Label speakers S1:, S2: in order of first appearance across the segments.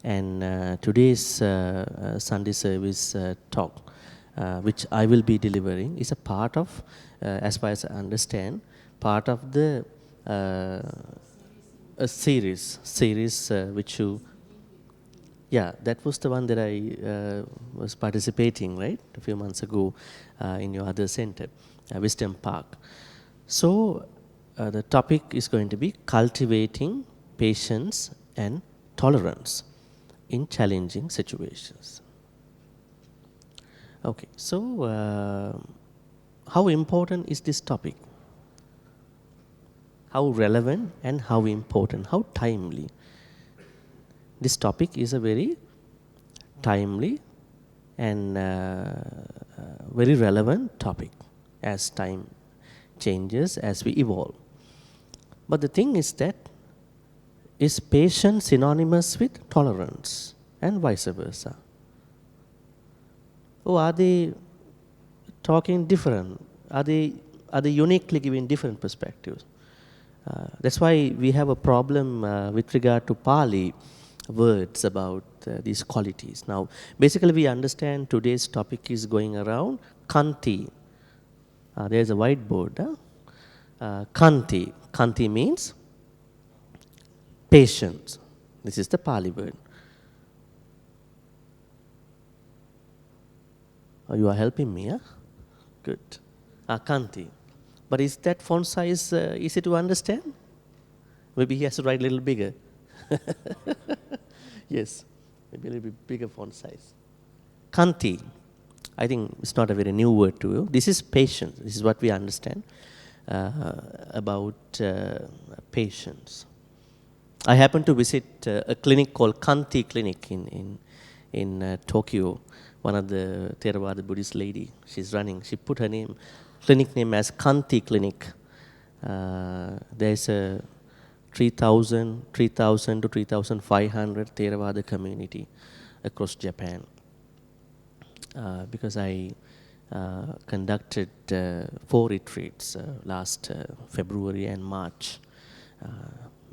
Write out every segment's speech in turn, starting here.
S1: And today's Sunday service talk, which I will be delivering, is a part of, as far as I understand, part of the a series which you, yeah, that was the one that I was participating, right, a few months ago in your other center, Wisdom Park. So the topic is going to be cultivating patience and tolerance in challenging situations. Okay, so how important is this topic? How relevant and how important, how timely? This topic is a very timely and very relevant topic as time changes, as we evolve. But the thing is that, is patience synonymous with tolerance and vice versa? Or are they talking different? Are they uniquely giving different perspectives? That's why we have a problem with regard to Pali words about these qualities. Now, basically we understand today's topic is going around Kanti. There's a whiteboard. Kanti. Kanti means patience. This is the Pali word. You are helping me, huh? Good. Kanti. But is that font size easy to understand? Maybe he has to write a little bigger. Yes, maybe a little bit bigger font size. Kanti. I think it's not a very new word to you. This is patience. This is what we understand about patience. I happened to visit a clinic called Kanti Clinic in Tokyo. One of the Theravada Buddhist lady, she's running. She put her clinic name as Kanti Clinic. There's a 3,000 to 3,500 Theravada community across Japan. Because I conducted 4 retreats last February and March.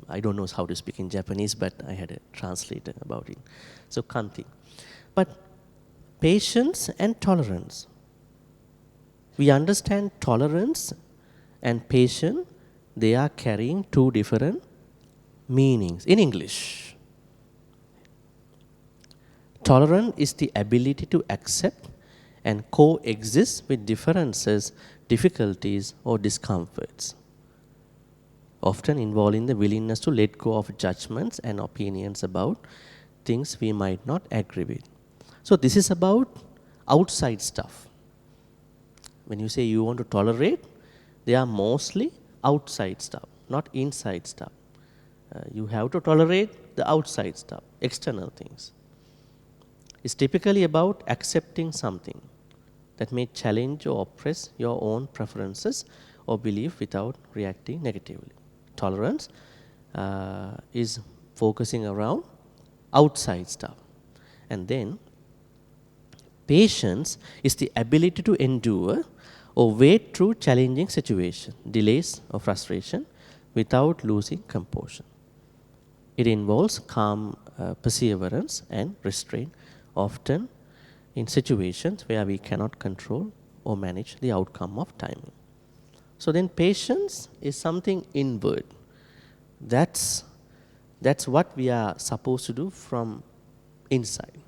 S1: I don't know how to speak in Japanese, but I had a translator about it. So Kanti. But patience and tolerance. We understand tolerance and patience, they are carrying 2 different meanings in English. Tolerance is the ability to accept and coexist with differences, difficulties, or discomforts, often involving the willingness to let go of judgments and opinions about things we might not agree with. So this is about outside stuff. When you say you want to tolerate, they are mostly outside stuff, not inside stuff. You have to tolerate the outside stuff, external things. It's typically about accepting something that may challenge or oppress your own preferences or belief without reacting negatively. Tolerance is focusing around outside stuff. And then patience is the ability to endure or wait through challenging situations, delays or frustration without losing composure. It involves calm perseverance and restraint, often in situations where we cannot control or manage the outcome of timing. So then patience is something inward. That's what we are supposed to do from inside.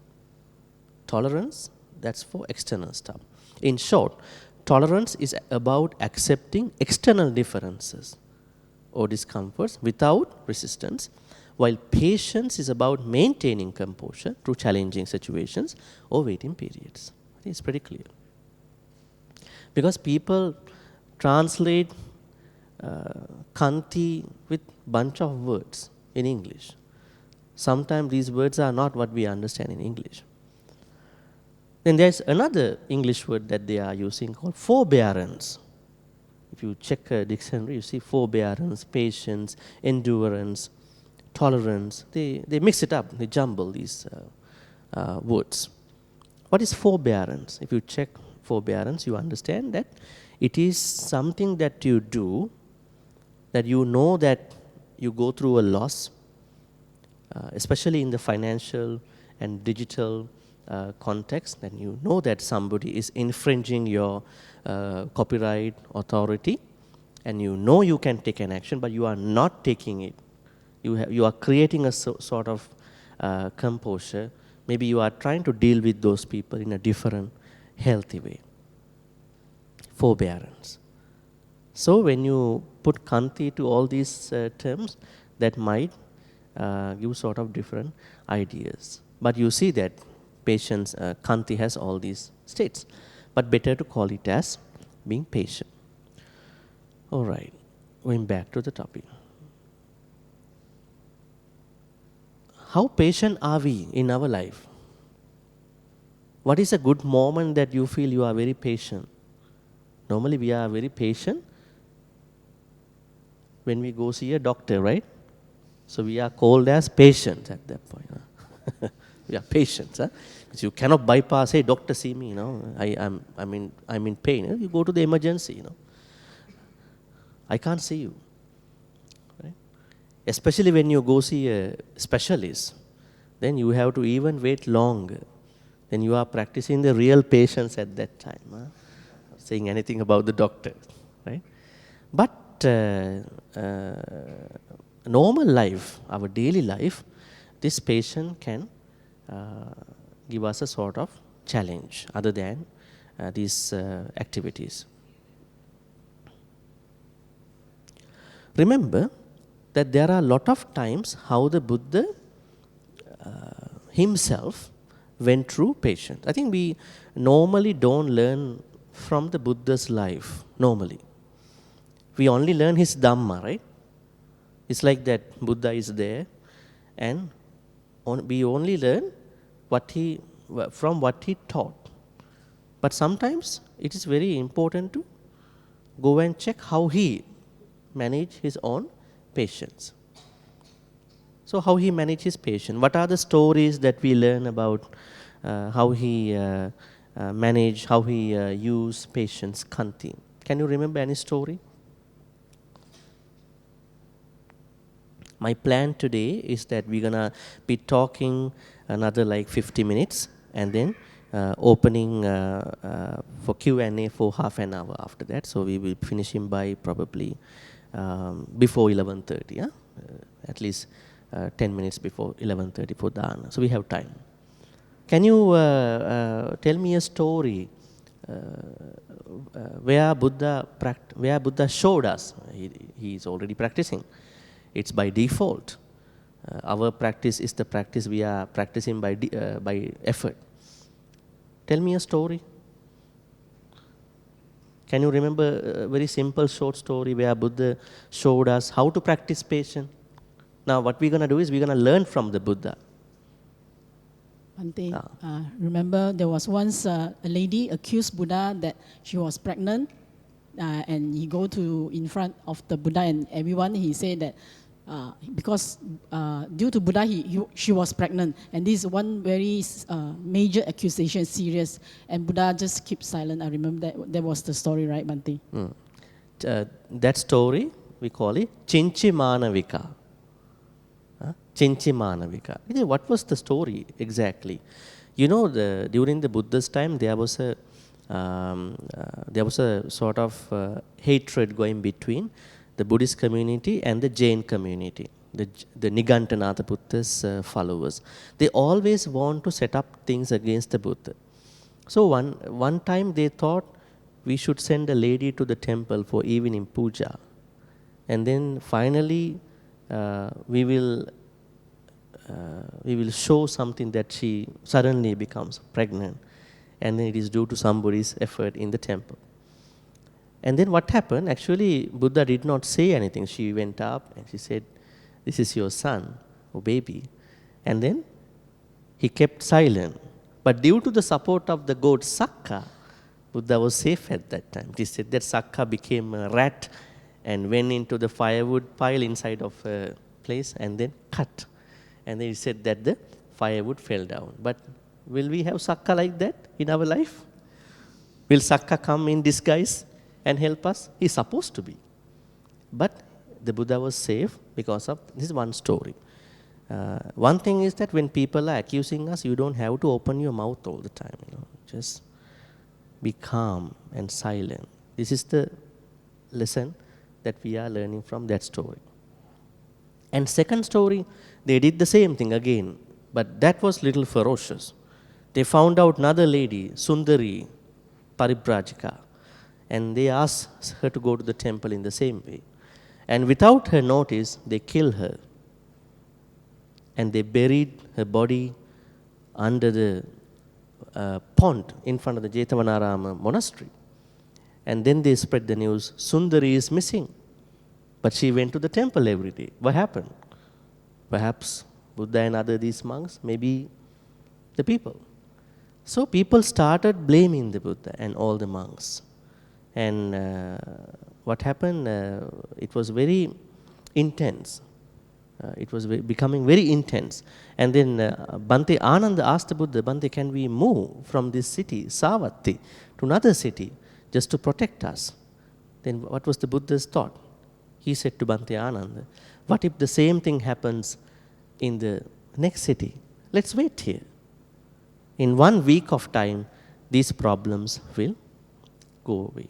S1: Tolerance, that's for external stuff. In short, tolerance is about accepting external differences or discomforts without resistance, while patience is about maintaining composure through challenging situations or waiting periods. I think it's pretty clear. Because people translate Kanti with bunch of words in English. Sometimes these words are not what we understand in English. Then there's another English word that they are using called forbearance. If you check a dictionary, you see forbearance, patience, endurance, tolerance. They mix it up, they jumble these words. What is forbearance? If you check forbearance, you understand that it is something that you do, that you know that you go through a loss, especially in the financial and digital context, then you know that somebody is infringing your copyright authority, and you know you can take an action, but you are not taking it. You are creating a sort of composure. Maybe you are trying to deal with those people in a different, healthy way. Forbearance. So when you put kanti to all these terms, that might give sort of different ideas. But you see that patience, kanti has all these states. But better to call it as being patient. All right, going back to the topic. How patient are we in our life? What is a good moment that you feel you are very patient? Normally we are very patient when we go see a doctor, right? So we are called as patients at that point. Huh? We are patients. Huh? Because you cannot bypass, hey, doctor, see me, I'm in pain. You go to the emergency, I can't see you. Right? Especially when you go see a specialist, then you have to even wait long. Then you are practicing the real patience at that time. Huh? Not saying anything about the doctor, right? But normal life, our daily life, this patient can give us a sort of challenge other than these activities. Remember that there are a lot of times how the Buddha himself went through patience. I think we normally don't learn from the Buddha's life, normally. We only learn his Dhamma, right? It's like that Buddha is there, and we only learn from what he taught. But sometimes it is very important to go and check how he managed his own patience. So how he managed his patience? What are the stories that we learn about how he managed, how he used patience, kanti? Can you remember any story? My plan today is that we're going to be talking another like 50 minutes and then opening for Q&A for half an hour after that. So we will finish him by probably before 11:30, yeah? At least 10 minutes before 11:30 for Dana. So we have time. Can you tell me a story where Buddha showed us? He is already practicing. It's by default. Our practice is the practice we are practicing by effort. Tell me a story. Can you remember a very simple short story where Buddha showed us how to practice patience? Now what we're going to do is we're going to learn from the Buddha.
S2: Bhante, remember there was once a lady accused Buddha that she was pregnant, and he go to in front of the Buddha and everyone. He said that because due to Buddha, she was pregnant, and this is one very major accusation, serious, and Buddha just kept silent. I remember that was the story, right, Bhante?
S1: That story we call it Chinchimanavika. Chinchimanavika. What was the story exactly? During the Buddha's time, there was a sort of hatred going between the Buddhist community and the Jain community, the Nigantanatha Buddha's followers. They always want to set up things against the Buddha. So one time they thought we should send a lady to the temple for evening puja, and then finally we will show something that she suddenly becomes pregnant, and then it is due to somebody's effort in the temple. And then what happened? Actually, Buddha did not say anything. She went up and she said, "This is your son or baby." And then he kept silent. But due to the support of the goat Sakka, Buddha was safe at that time. He said that Sakka became a rat and went into the firewood pile inside of a place and then cut. And then he said that the firewood fell down. But will we have Sakka like that in our life? Will Sakka come in disguise and help us? He's supposed to be. But the Buddha was safe because of this one story. One thing is that when people are accusing us, you don't have to open your mouth all the time. Just be calm and silent. This is the lesson that we are learning from that story. And second story, they did the same thing again, but that was little ferocious. They found out another lady, Sundari Paribrajika, and they asked her to go to the temple in the same way. And without her notice, they killed her. And they buried her body under the pond in front of the Jetavanarama monastery. And then they spread the news, Sundari is missing. But she went to the temple every day. What happened? Perhaps Buddha and other these monks, maybe the people. So people started blaming the Buddha and all the monks. And what happened, it was very intense. It was becoming very intense. And then Bhante Ananda asked the Buddha, Bhante, can we move from this city, Savatthi, to another city just to protect us? Then what was the Buddha's thought? He said to Bhante Ananda, what if the same thing happens in the next city? Let's wait here. In 1 week of time, these problems will go away.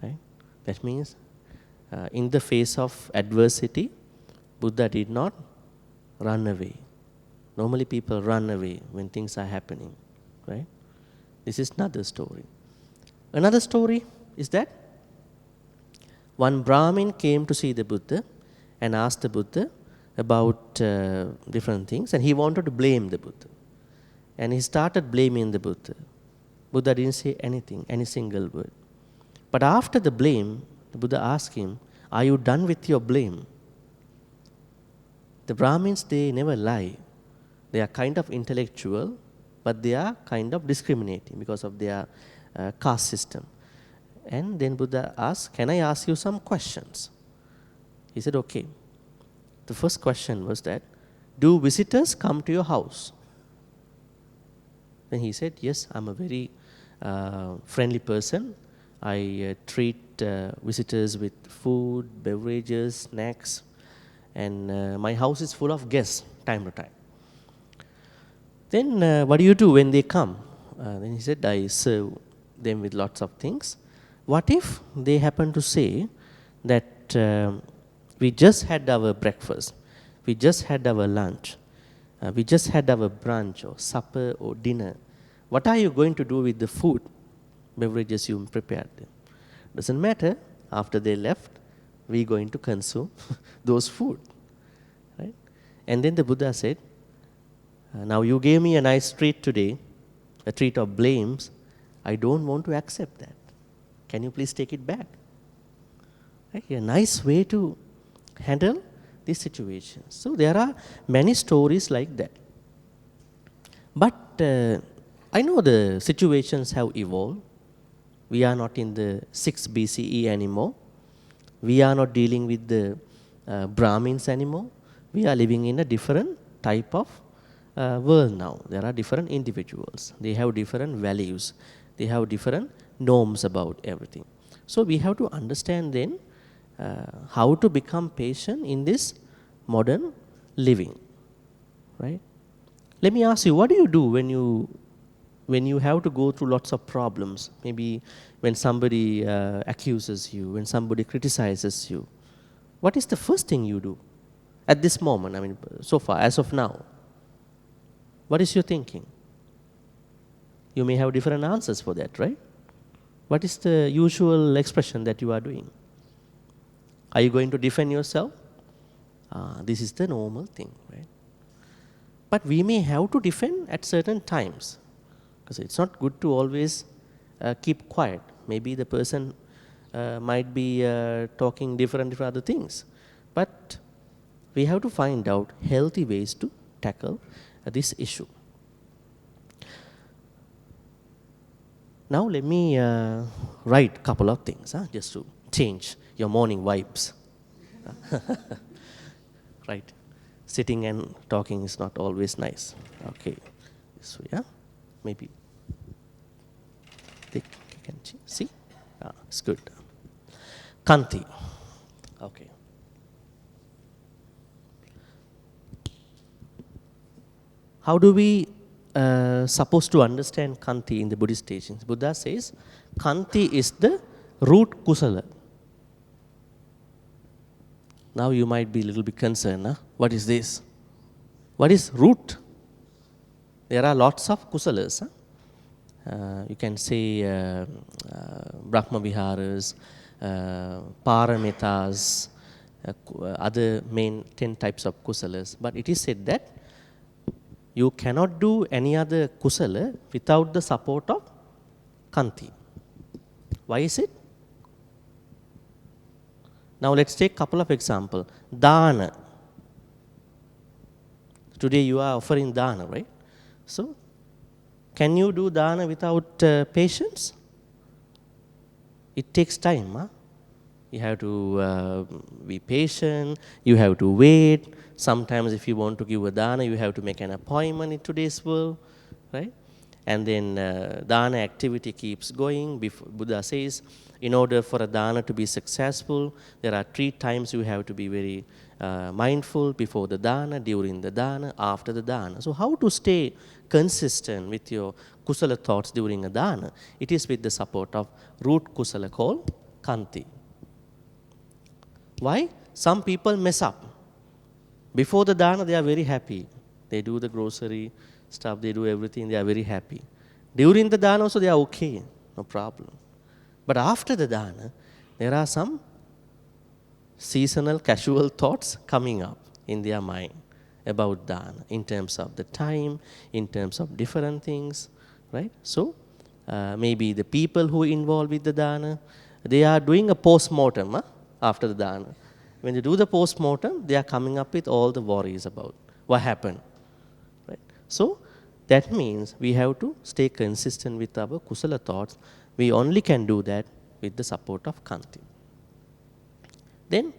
S1: Right? That means in the face of adversity, Buddha did not run away. Normally people run away when things are happening. Right? This is another story. Another story is that one Brahmin came to see the Buddha and asked the Buddha about different things, and he wanted to blame the Buddha. And he started blaming the Buddha. Buddha didn't say anything, any single word. But after the blame, the Buddha asked him, are you done with your blame? The Brahmins, they never lie. They are kind of intellectual, but they are kind of discriminating because of their caste system. And then Buddha asked, can I ask you some questions? He said, okay. The first question was that, do visitors come to your house? Then he said, yes, I'm a very friendly person. I treat visitors with food, beverages, snacks, and my house is full of guests time to time. Then what do you do when they come? Then he said, I serve them with lots of things. What if they happen to say that we just had our breakfast, we just had our lunch, we just had our brunch or supper or dinner. What are you going to do with the food, beverages you prepared? Doesn't matter. After they left, we're going to consume those food. Right? And then the Buddha said, now you gave me a nice treat today, a treat of blames. I don't want to accept that. Can you please take it back? Right? A nice way to handle these situations. So there are many stories like that. But I know the situations have evolved. We are not in the 6 BCE anymore. We are not dealing with the Brahmins anymore. We are living in a different type of world now. There are different individuals. They have different values. They have different norms about everything. So we have to understand then how to become patient in this modern living. Right? Let me ask you, what do you do when you have to go through lots of problems? Maybe when somebody accuses you, when somebody criticizes you. What is the first thing you do at this moment? I mean, so far, as of now. What is your thinking? You may have different answers for that, right? What is the usual expression that you are doing? Are you going to defend yourself? This is the normal thing, right? But we may have to defend at certain times. Because it's not good to always keep quiet. Maybe the person might be talking different other things. But we have to find out healthy ways to tackle this issue. Now let me write a couple of things, just to change your morning vibes. Right? Sitting and talking is not always nice. Okay, this way, maybe. You can see? It's good. Kanti. Okay. How do we supposed to understand Kanti in the Buddhist teachings? Buddha says Kanti is the root kusala. Now you might be a little bit concerned. Huh? What is this? What is root? There are lots of kusalas. Huh? You can say Brahma Viharas, Paramitas, other main 10 types of kusalas. But it is said that you cannot do any other kusala without the support of Kanti. Why is it? Now let's take a couple of examples. Dana. Today you are offering dana, right? So, can you do dana without patience? It takes time. Huh? You have to be patient, you have to wait. Sometimes if you want to give a dana, you have to make an appointment in today's world, right? And then dana activity keeps going. Buddha says, in order for a dana to be successful, there are 3 times you have to be very mindful: before the dana, during the dana, after the dana. So how to stay consistent with your kusala thoughts during a dana? It is with the support of root kusala called Kanti. Why? Some people mess up. Before the dana, they are very happy. They do the grocery stuff, they do everything, they are very happy. During the dana also, they are okay, no problem. But after the dana, there are some seasonal, casual thoughts coming up in their mind about dana, in terms of the time, in terms of different things, right? So, maybe the people who involved with the dana, they are doing a post-mortem after the dana. When they do the post-mortem, they are coming up with all the worries about what happened, right? So, that means we have to stay consistent with our kusala thoughts. We only can do that with the support of Kanti. Then,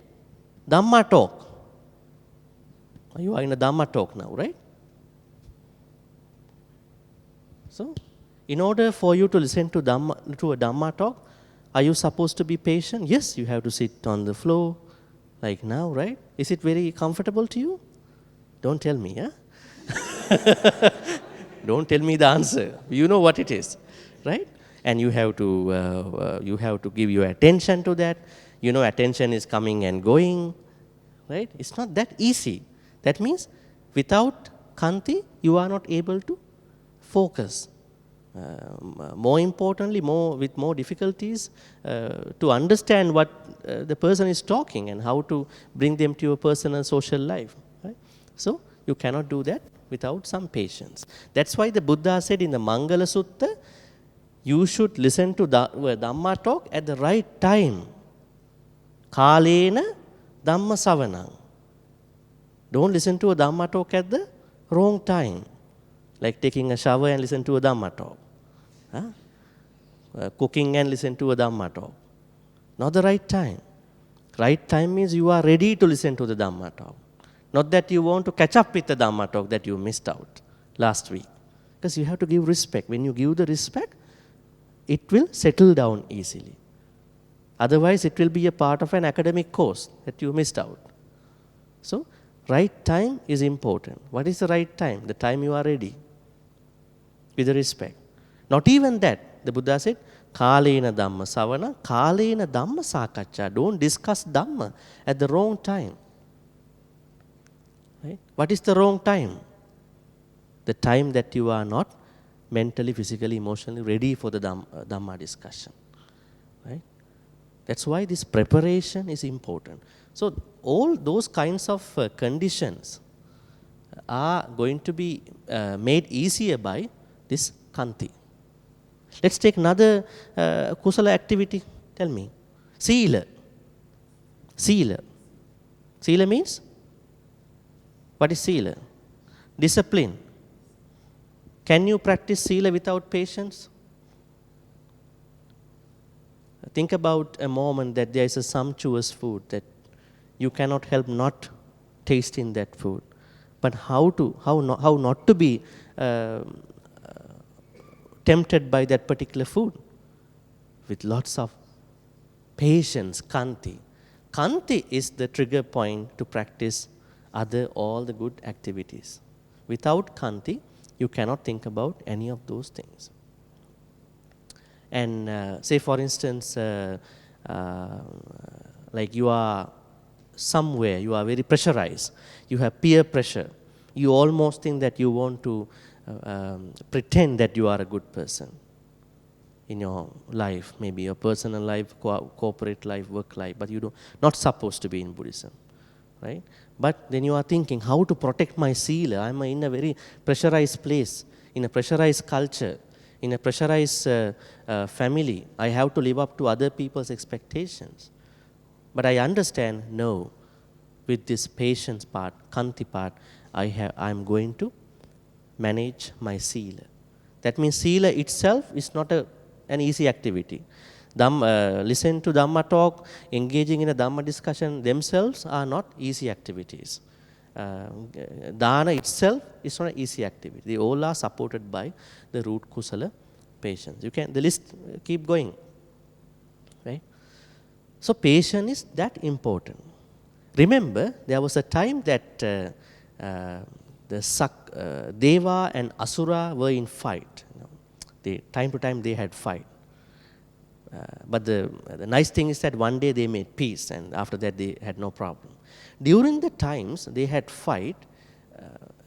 S1: Dhamma talk. You are in a Dhamma talk now, right? So, in order for you to listen to a Dhamma talk, are you supposed to be patient? Yes, you have to sit on the floor, like now, right? Is it very comfortable to you? Don't tell me, huh? Don't tell me the answer. You know what it is, right? And you have to give your attention to that. You know, attention is coming and going, right? It's not that easy. That means without Kanti, you are not able to focus. More importantly, with more difficulties to understand what the person is talking and how to bring them to your personal social life. Right? So you cannot do that without some patience. That's why the Buddha said in the Mangala Sutta, you should listen to Dhamma talk at the right time. Kalena Dhamma Savanang. Don't listen to a Dhamma talk at the wrong time. Like taking a shower and listen to a Dhamma talk. Cooking and listen to a Dhamma talk. Not the right time. Right time means you are ready to listen to the Dhamma talk. Not that you want to catch up with the Dhamma talk that you missed out last week. Because you have to give respect. When you give the respect, it will settle down easily. Otherwise, it will be a part of an academic course that you missed out. So, right time is important. What is the right time? The time you are ready. With the respect. Not even that. The Buddha said, Kalena Dhamma Savana, Kalena Dhamma Sakacha. Don't discuss Dhamma at the wrong time. Right? What is the wrong time? The time that you are not mentally, physically, emotionally ready for the Dhamma discussion. Right? That's why this preparation is important. So all those kinds of conditions are going to be made easier by this Kanti. Let's take another kusala activity. Tell me. Sila. Sila. Sila means? What is Sila? Discipline. Can you practice Sila without patience? Think about a moment that there is a sumptuous food that you cannot help not tasting that food. But how not to be tempted by that particular food? With lots of patience, Kanti. Kanti is the trigger point to practice all the good activities Without Kanti, you cannot think about any of those things. And say for instance, like you are somewhere, you are very pressurized, you have peer pressure, you almost think that you want to pretend that you are a good person in your life, maybe your personal life, corporate life, work life, but you don't, not supposed to be in Buddhism, right? But then you are thinking, how to protect my sila? I'm in a very pressurized place, in a pressurized culture, in a pressurized family. I have to live up to other people's expectations. But I understand, no, with this patience part, Kanti part, I'm going to manage my sila. That means sila itself is not an easy activity. Listen to Dhamma talk, engaging in a Dhamma discussion themselves are not easy activities. Dana itself is not an easy activity. They all are supported by the root kusala patience. The list keep going, right? So patience is that important. Remember, there was a time that Deva and Asura were in fight. Time to time they had fight. But the nice thing is that one day they made peace, and after that they had no problem. During the times they had fight,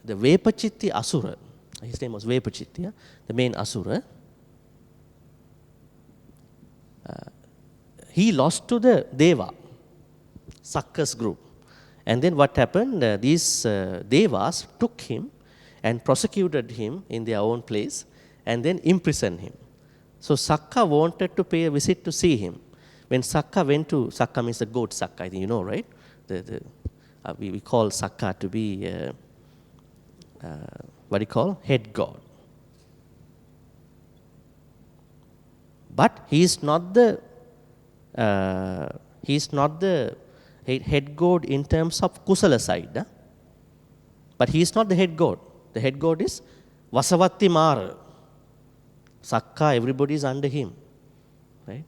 S1: the Vepachitti Asura, his name was Vepachitti, yeah? The main Asura, he lost to the Deva, Sakka's group. And then what happened, these Devas took him and prosecuted him in their own place and then imprisoned him. So Sakka wanted to pay a visit to see him. When Sakka went to, Sakka means the goat Sakka, I think you know, right? We call Sakka to be, what do you call? Head god. But he is not the head god in terms of kusala side. But he is not the head god. The head god is Vasavatti Mara. Sakka, everybody is under him, right?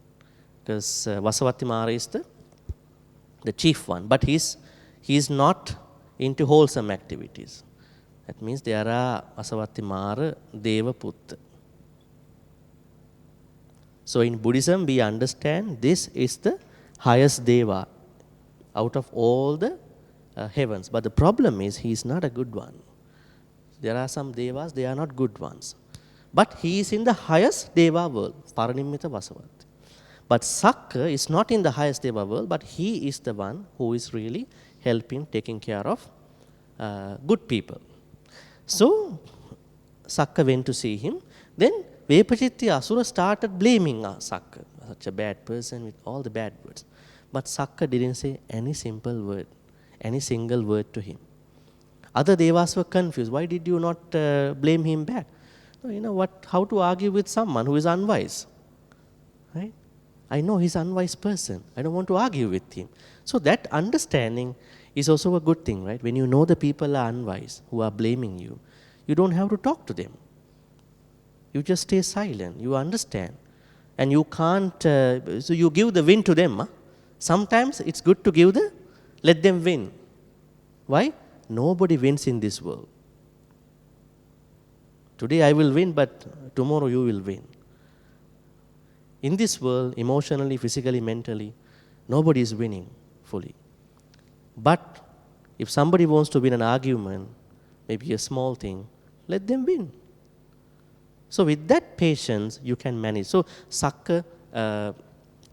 S1: Because Vasavatti Mara is the chief one. But he is not into wholesome activities. That means there are Vasavatti Mara, Deva Putta. So in Buddhism, we understand this is the highest Deva out of all the heavens. But the problem is he is not a good one. There are some Devas, they are not good ones. But he is in the highest Deva world, Paranimita Vasavatti. But Sakka is not in the highest Deva world, but he is the one who is really helping, taking care of good people. So Sakka went to see him. Then Vepachitti Asura started blaming Sakka, such a bad person with all the bad words. But Sakka didn't say any simple word, any single word to him. Other Devas were confused. Why did you not blame him back? No, you know what? How to argue with someone who is unwise, right? I know he's an unwise person. I don't want to argue with him. So that understanding is also a good thing, right? When you know the people are unwise, who are blaming you, you don't have to talk to them. You just stay silent. You understand. And you can't, so you give the win to them. Huh? Sometimes it's good to let them win. Why? Nobody wins in this world. Today I will win, but tomorrow you will win. In this world, emotionally, physically, mentally, nobody is winning fully. But if somebody wants to win an argument, maybe a small thing, let them win. So with that patience, you can manage. So Sakka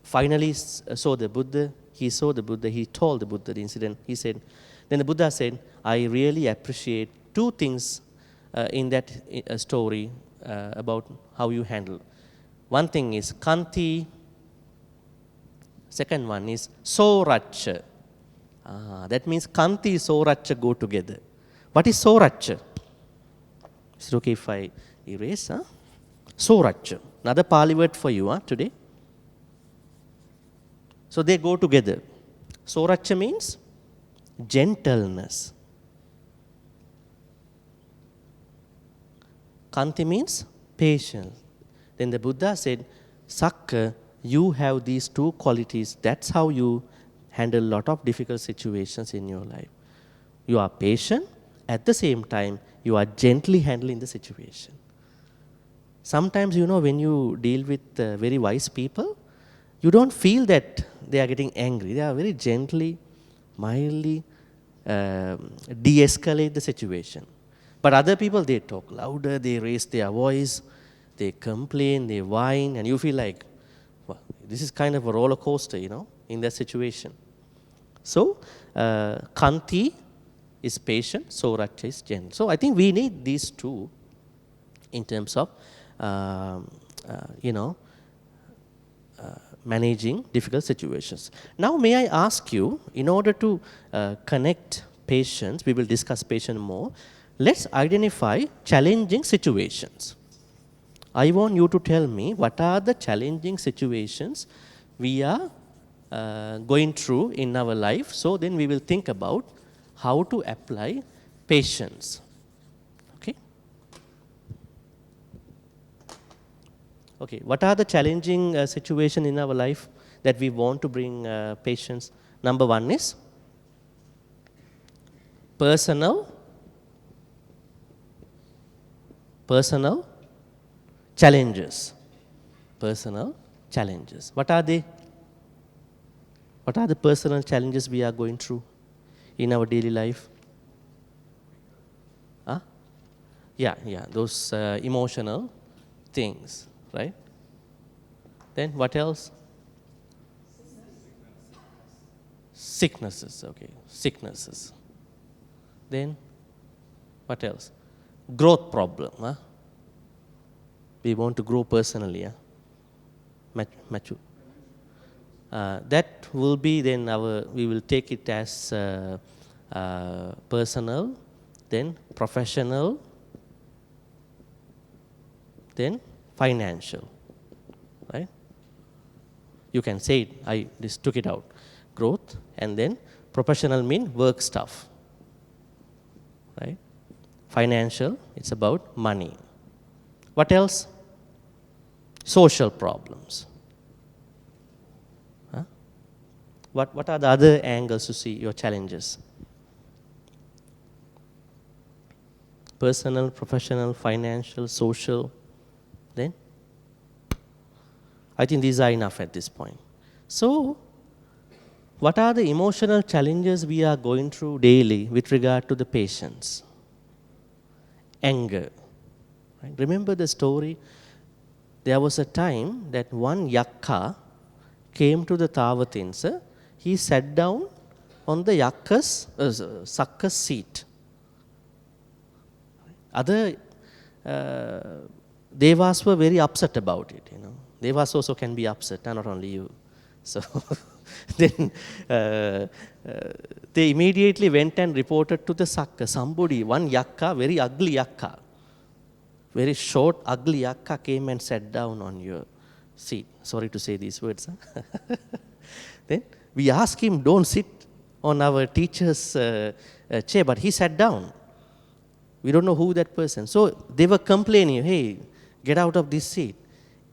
S1: finally saw the Buddha. He saw the Buddha. He told the Buddha the incident. He said, then the Buddha said, I really appreciate two things in that story about how you handle. One thing is Kanti. Second one is Soracha. That means Kanti and Soracha go together. What is Soracha? Is it okay if I erase? Soracha. Another Pali word for you today. So they go together. Soracha means gentleness. Kanti means patience. Then the Buddha said, Sakka, you have these two qualities. That's how you handle a lot of difficult situations in your life. You are patient. At the same time, you are gently handling the situation. Sometimes, when you deal with very wise people, you don't feel that they are getting angry. They are very gently, mildly de-escalate the situation. But other people, they talk louder, they raise their voice, they complain, they whine, and you feel like, well, this is kind of a roller coaster, in that situation. So, Kanti is patient, Soracha is gentle. So, I think we need these two in terms of, managing difficult situations. Now, may I ask you, in order to connect patience, we will discuss patience more, let's identify challenging situations. I want you to tell me what are the challenging situations we are going through in our life. So then we will think about how to apply patience. Okay? Okay, what are the challenging situations in our life that we want to bring patience? Number one is personal challenges. Personal challenges. What are they? What are the personal challenges we are going through in our daily life? Huh? Yeah, those emotional things, right? Then what else? Sicknesses, okay, sicknesses. Then what else? Growth problem, huh? We want to grow personally, yeah? Mature. That will be then we will take it as personal, then professional, then financial, right? You can say it, I just took it out. Growth, and then professional mean work stuff, right? Financial, it's about money. What else? Social problems. Huh? What are the other angles to see your challenges? Personal, professional, financial, social. Then? I think these are enough at this point. So, what are the emotional challenges we are going through daily with regard to the patience? Anger. Right? Remember the story? There was a time that one yakka came to the Tavatinsa. He sat down on the sakka's seat. Other devas were very upset about it. Devas also can be upset, not only you. So then they immediately went and reported to the sakka. Somebody, one yakka, very ugly yakka, very short, ugly yakka came and sat down on your seat. Sorry to say these words. Huh? Then we asked him, don't sit on our teacher's chair, but he sat down. We don't know who that person. So they were complaining, hey, get out of this seat.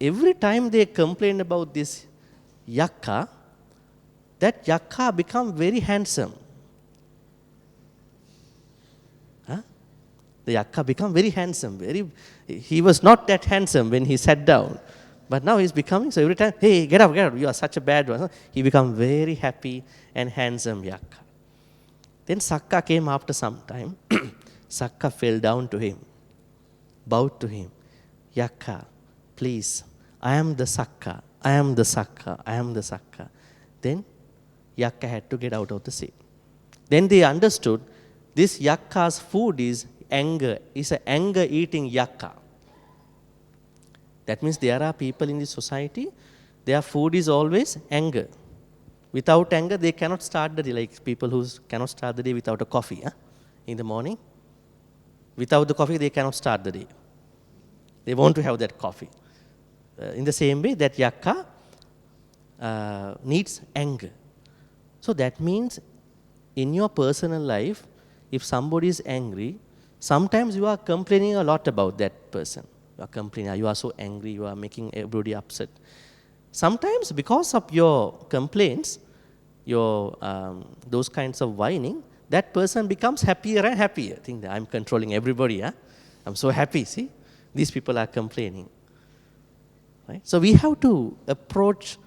S1: Every time they complained about this yakka, that yakka become very handsome. Huh? The yakka become very handsome. He was not that handsome when he sat down. But now he's becoming, so every time, hey, get up, you are such a bad one. He become very happy and handsome yakka. Then Sakka came after some time. Sakka fell down to him, bowed to him. Yakka, please, I am the Sakka, I am the Sakka, I am the Sakka. Then yakka had to get out of the seat. Then they understood this yakka's food is anger, is an anger-eating yakka. That means there are people in this society, their food is always anger. Without anger, they cannot start the day, like people who cannot start the day without a coffee in the morning. Without the coffee, they cannot start the day. They want to have that coffee. In the same way, that yakka needs anger. So that means in your personal life, if somebody is angry, sometimes you are complaining a lot about that person. You are complaining, you are so angry, you are making everybody upset. Sometimes because of your complaints, your those kinds of whining, that person becomes happier and happier. Think that I'm controlling everybody. Huh? I'm so happy. See, these people are complaining. Right? So we have to approach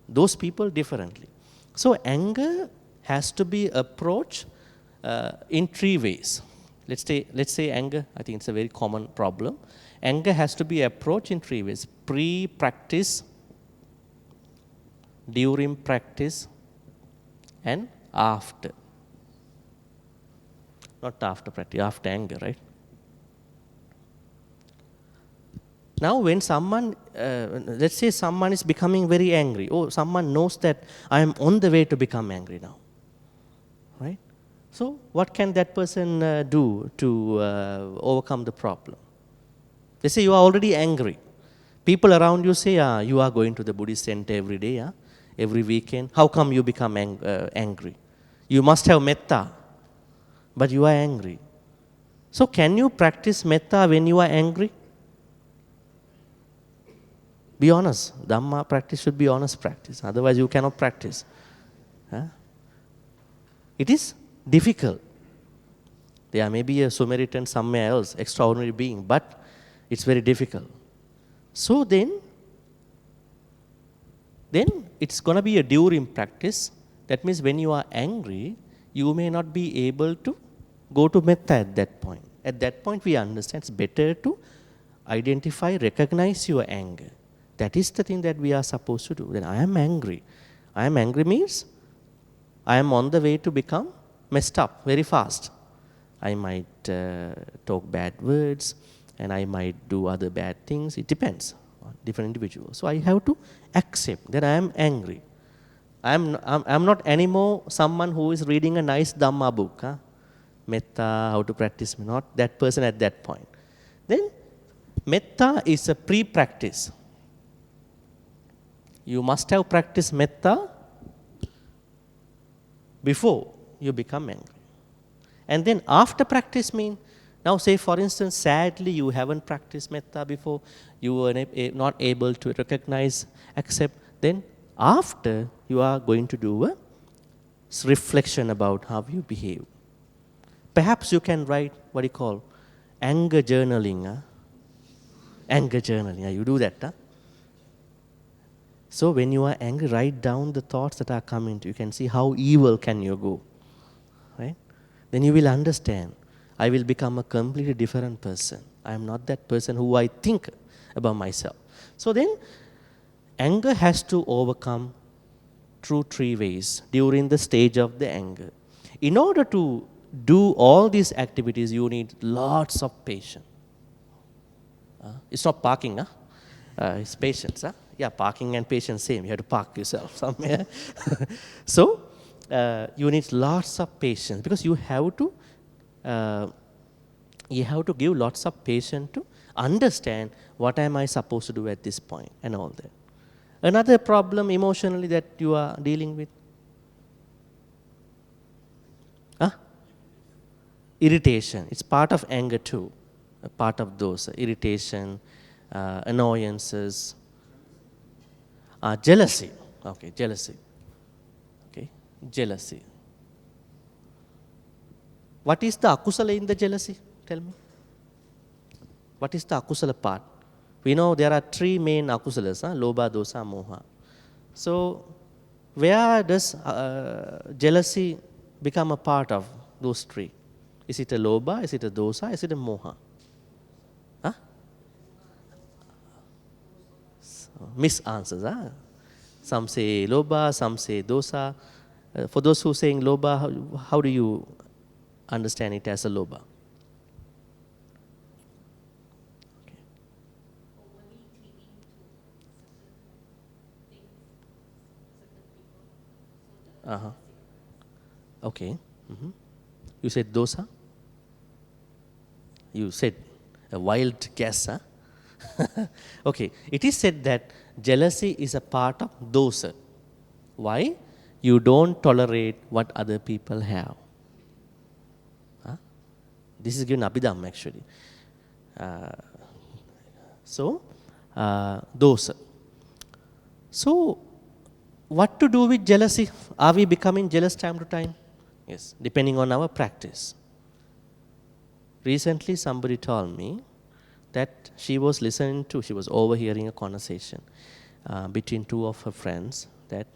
S1: those people differently. So anger has to be approached in three ways. Let's say anger, I think it's a very common problem. Anger has to be approached in three ways: pre-practice, during practice, and after. Not after practice, after anger, right? Now when someone, let's say someone is becoming very angry, or someone knows that I am on the way to become angry now, right? So what can that person do to overcome the problem? Let's say you are already angry. People around you say, you are going to the Buddhist center every day, every weekend. How come you become angry? You must have metta, but you are angry. So can you practice metta when you are angry? Be honest. Dhamma practice should be honest practice. Otherwise you cannot practice. It is difficult. There may be a Samaritan somewhere else, extraordinary being, but it's very difficult. So then it's going to be a during practice. That means when you are angry, you may not be able to go to metta at that point. At that point we understand it's better to identify, recognize your anger. That is the thing that we are supposed to do. Then I am angry. I am angry means I am on the way to become messed up very fast. I might talk bad words and I might do other bad things. It depends on different individuals. So I have to accept that I am angry. I'm not anymore someone who is reading a nice Dhamma book. Metta, how to practice, not that person at that point. Then metta is a pre-practice. You must have practiced metta before you become angry. And then after practice means, now say for instance, sadly you haven't practiced metta before, you were not able to recognize, accept, then after you are going to do a reflection about how you behave. Perhaps you can write what you call anger journaling. Anger journaling, you do that. So when you are angry, write down the thoughts that are coming to you. You can see how evil can you go. Right? Then you will understand. I will become a completely different person. I am not that person who I think about myself. So then, anger has to overcome through three ways during the stage of the anger. In order to do all these activities, you need lots of patience. It's not parking, it's patience. Yeah, parking and patience same. You have to park yourself somewhere. So, you need lots of patience because you have to give lots of patience to understand what am I supposed to do at this point and all that. Another problem emotionally that you are dealing with? Irritation. It's part of anger too. A part of those. Irritation, annoyances, jealousy. Okay, jealousy. Okay, jealousy. What is the akusala in the jealousy? Tell me. What is the akusala part? We know there are three main akusalas, lobha, dosa, moha. So, where does jealousy become a part of those three? Is it a lobha, is it a dosa, is it a moha? Miss answers. Some say lobha, some say dosa. For those who are saying lobha, how do you understand it as a lobha? Okay. You said dosa? You said a wild guess, Okay. It is said that jealousy is a part of dosa. Why? You don't tolerate what other people have. This is given Abhidhamma actually. Dosa. So, what to do with jealousy? Are we becoming jealous time to time? Yes, depending on our practice. Recently, somebody told me that she was overhearing a conversation between two of her friends, that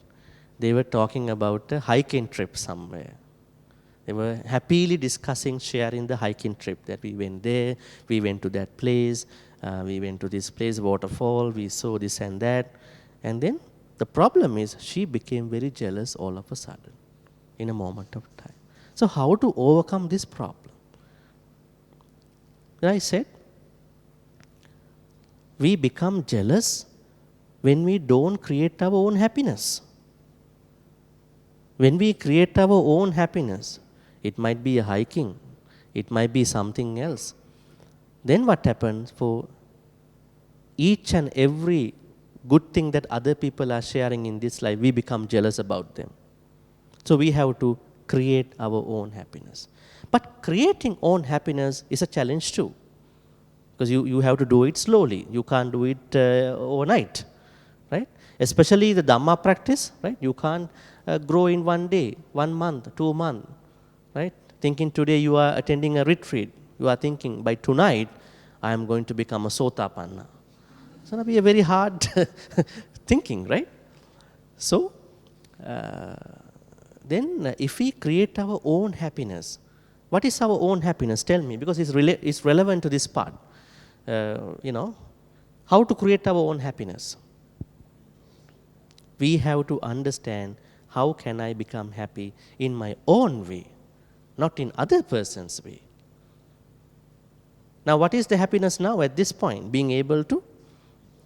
S1: they were talking about a hiking trip somewhere. They were happily discussing, sharing the hiking trip, that we went there, we went to that place, we went to this place, waterfall, we saw this and that. And then the problem is she became very jealous all of a sudden in a moment of time. So how to overcome this problem? I said, we become jealous when we don't create our own happiness. When we create our own happiness, it might be a hiking, it might be something else. Then what happens for each and every good thing that other people are sharing in this life, we become jealous about them. So we have to create our own happiness. But creating own happiness is a challenge too, because you have to do it slowly. You can't do it overnight, right? Especially the Dhamma practice, right? You can't grow in 1 day, 1 month, 2 months, right? Thinking today you are attending a retreat, you are thinking by tonight I am going to become a Sotapanna. It's going to be a very hard thinking, right? So then if we create our own happiness, what is our own happiness? Tell me, because it's relevant to this part. How to create our own happiness? We have to understand, how can I become happy in my own way, not in other person's way. Now, what is the happiness now at this point? Being able to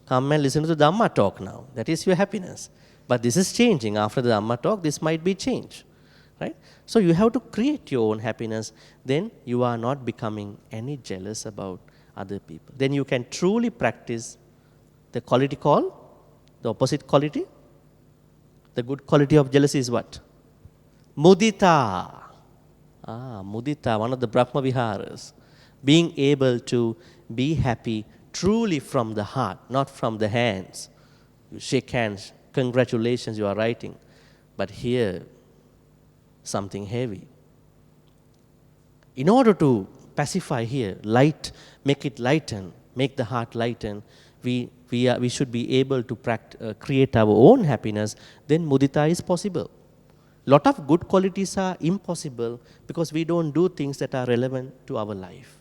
S1: come and listen to the Dhamma talk now. That is your happiness. But this is changing. After the Dhamma talk, this might be changed, right? So you have to create your own happiness. Then you are not becoming any jealous about other people. Then you can truly practice the quality called, the opposite quality. The good quality of jealousy is what? Mudita. Mudita, one of the Brahma Viharas. Being able to be happy truly from the heart, not from the hands. You shake hands, congratulations, you are writing. But here, something heavy. In order to pacify here, make it lighten, make the heart lighten, we should be able to create our own happiness. Then mudita is possible. Lot of good qualities are impossible because we don't do things that are relevant to our life.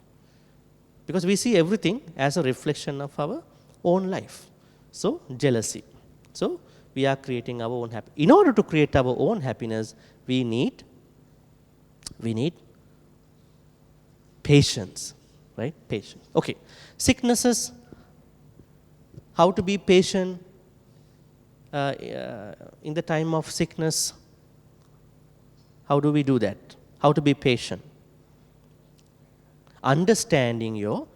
S1: Because we see everything as a reflection of our own life. So, jealousy. So, we are creating our own happiness. In order to create our own happiness, we need patience, right? Patience. Okay. Sicknesses. How to be patient in the time of sickness? How do we do that? How to be patient? Understanding your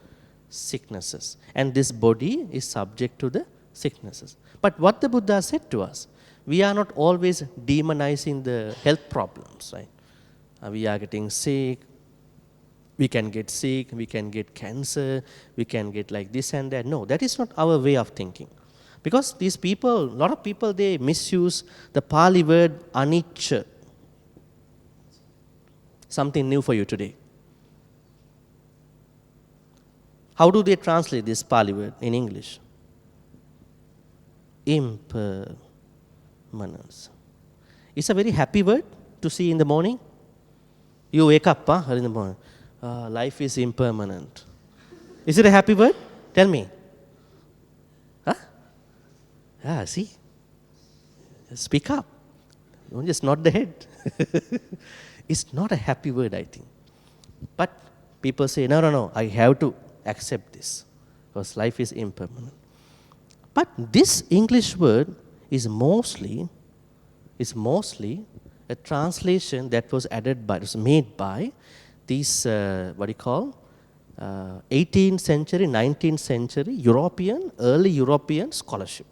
S1: sicknesses. And this body is subject to the sicknesses. But what the Buddha said to us, we are not always demonizing the health problems, right? We are getting sick, we can get sick, we can get cancer, we can get like this and that. No, that is not our way of thinking. Because these people, a lot of people, they misuse the Pali word anicca. Something new for you today. How do they translate this Pali word in English? Impermanence. It's a very happy word to see in the morning. You wake up early in the morning. Life is impermanent. Is it a happy word? Tell me. Huh? See? Speak up. Don't just nod the head. It's not a happy word, I think. But people say, no, I have to accept this because life is impermanent. But this English word is mostly a translation that was made by these, 18th century, 19th century early European scholarship.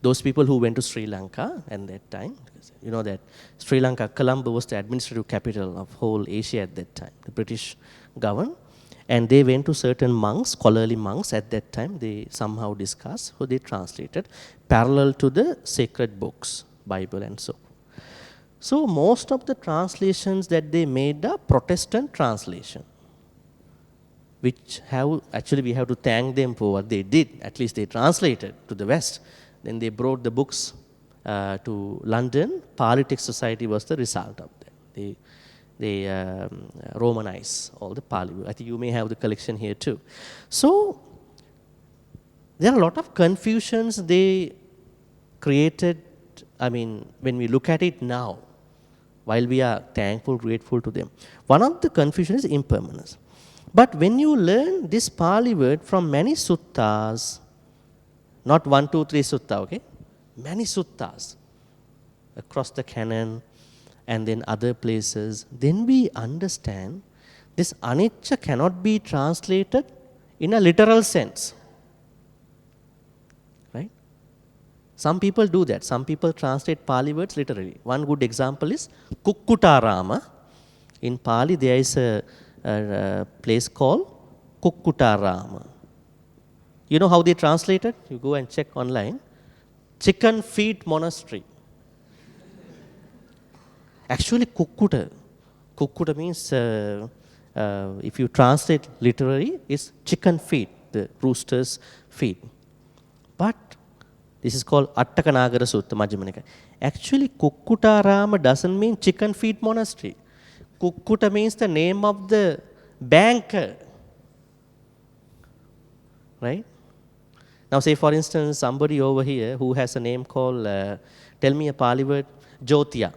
S1: Those people who went to Sri Lanka at that time, you know that Sri Lanka, Colombo was the administrative capital of whole Asia at that time, the British governed. And they went to certain monks, scholarly monks at that time, they somehow discussed, who they translated, parallel to the sacred books, Bible and so forth. So most of the translations that they made are Protestant translation, which have, actually we have to thank them for what they did. At least they translated to the West. Then they brought the books to London. Pali Text Society was the result of that. They Romanize all the Pali. I think you may have the collection here too. So there are a lot of confusions they created. I mean, when we look at it now, while we are thankful, grateful to them, one of the confusion is impermanence. But when you learn this Pali word from many suttas, not 1, 2, 3 sutta, okay? Many suttas across the canon and then other places, then we understand this anicca cannot be translated in a literal sense. Right? Some people do that. Some people translate Pali words literally. One good example is Kukkutarama. In Pali, there is a place called Kukkutarama. You know how they translate it? You go and check online. Chicken feet monastery. Actually, Kukkuta means, if you translate literally, is chicken feet, the rooster's feet. But this is called Attakanagara Sutta Majjhima Nikaya. Actually, Kukkutarama doesn't mean chicken feet monastery. Kukkuta means the name of the banker. Right? Now say for instance, somebody over here who has a name called, tell me a Pali word, Jyotiya.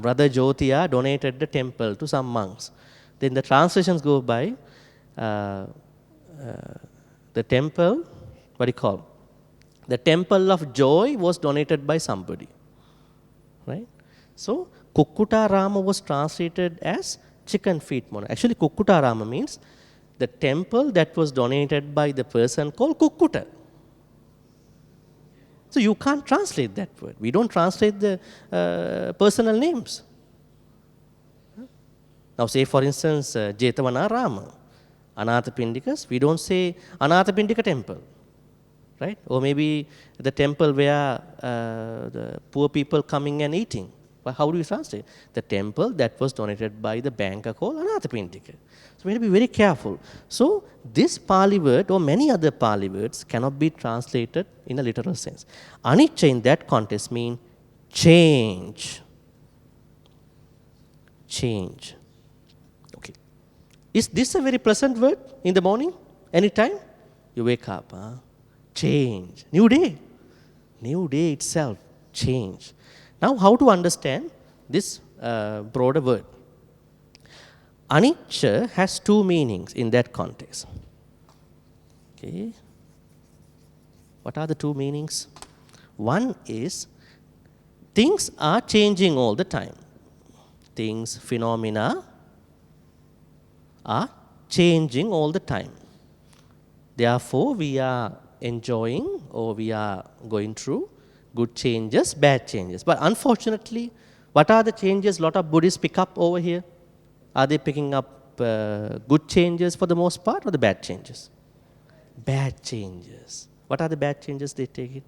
S1: Brother Jyotiya donated the temple to some monks. Then the translations go by, the temple, what do you call? The temple of joy was donated by somebody. Right? So, Kukkutarama was translated as chicken feet monastery. Actually, Kukkutarama means the temple that was donated by the person called Kukkuta. So you can't translate that word. We don't translate the personal names. Now say for instance, Jetavanarama, Anathapindikas, we don't say Anathapindika temple. Right? Or maybe the temple where the poor people coming and eating. But how do you translate? The temple that was donated by the banker called Anathapindika. So we have to be very careful. So this Pali word or many other Pali words cannot be translated in a literal sense. Anicca in that context means change. Change. Okay. Is this a very pleasant word in the morning? Anytime? You wake up. Change. New day. New day itself. Change. Now, how to understand this broader word? Anicca has two meanings in that context. Okay. What are the two meanings? One is things are changing all the time. Things, phenomena are changing all the time. Therefore, we are enjoying or we are going through good changes, bad changes. But unfortunately, what are the changes a lot of Buddhists pick up over here? Are they picking up good changes for the most part or the bad changes? Bad changes. What are the bad changes they take it?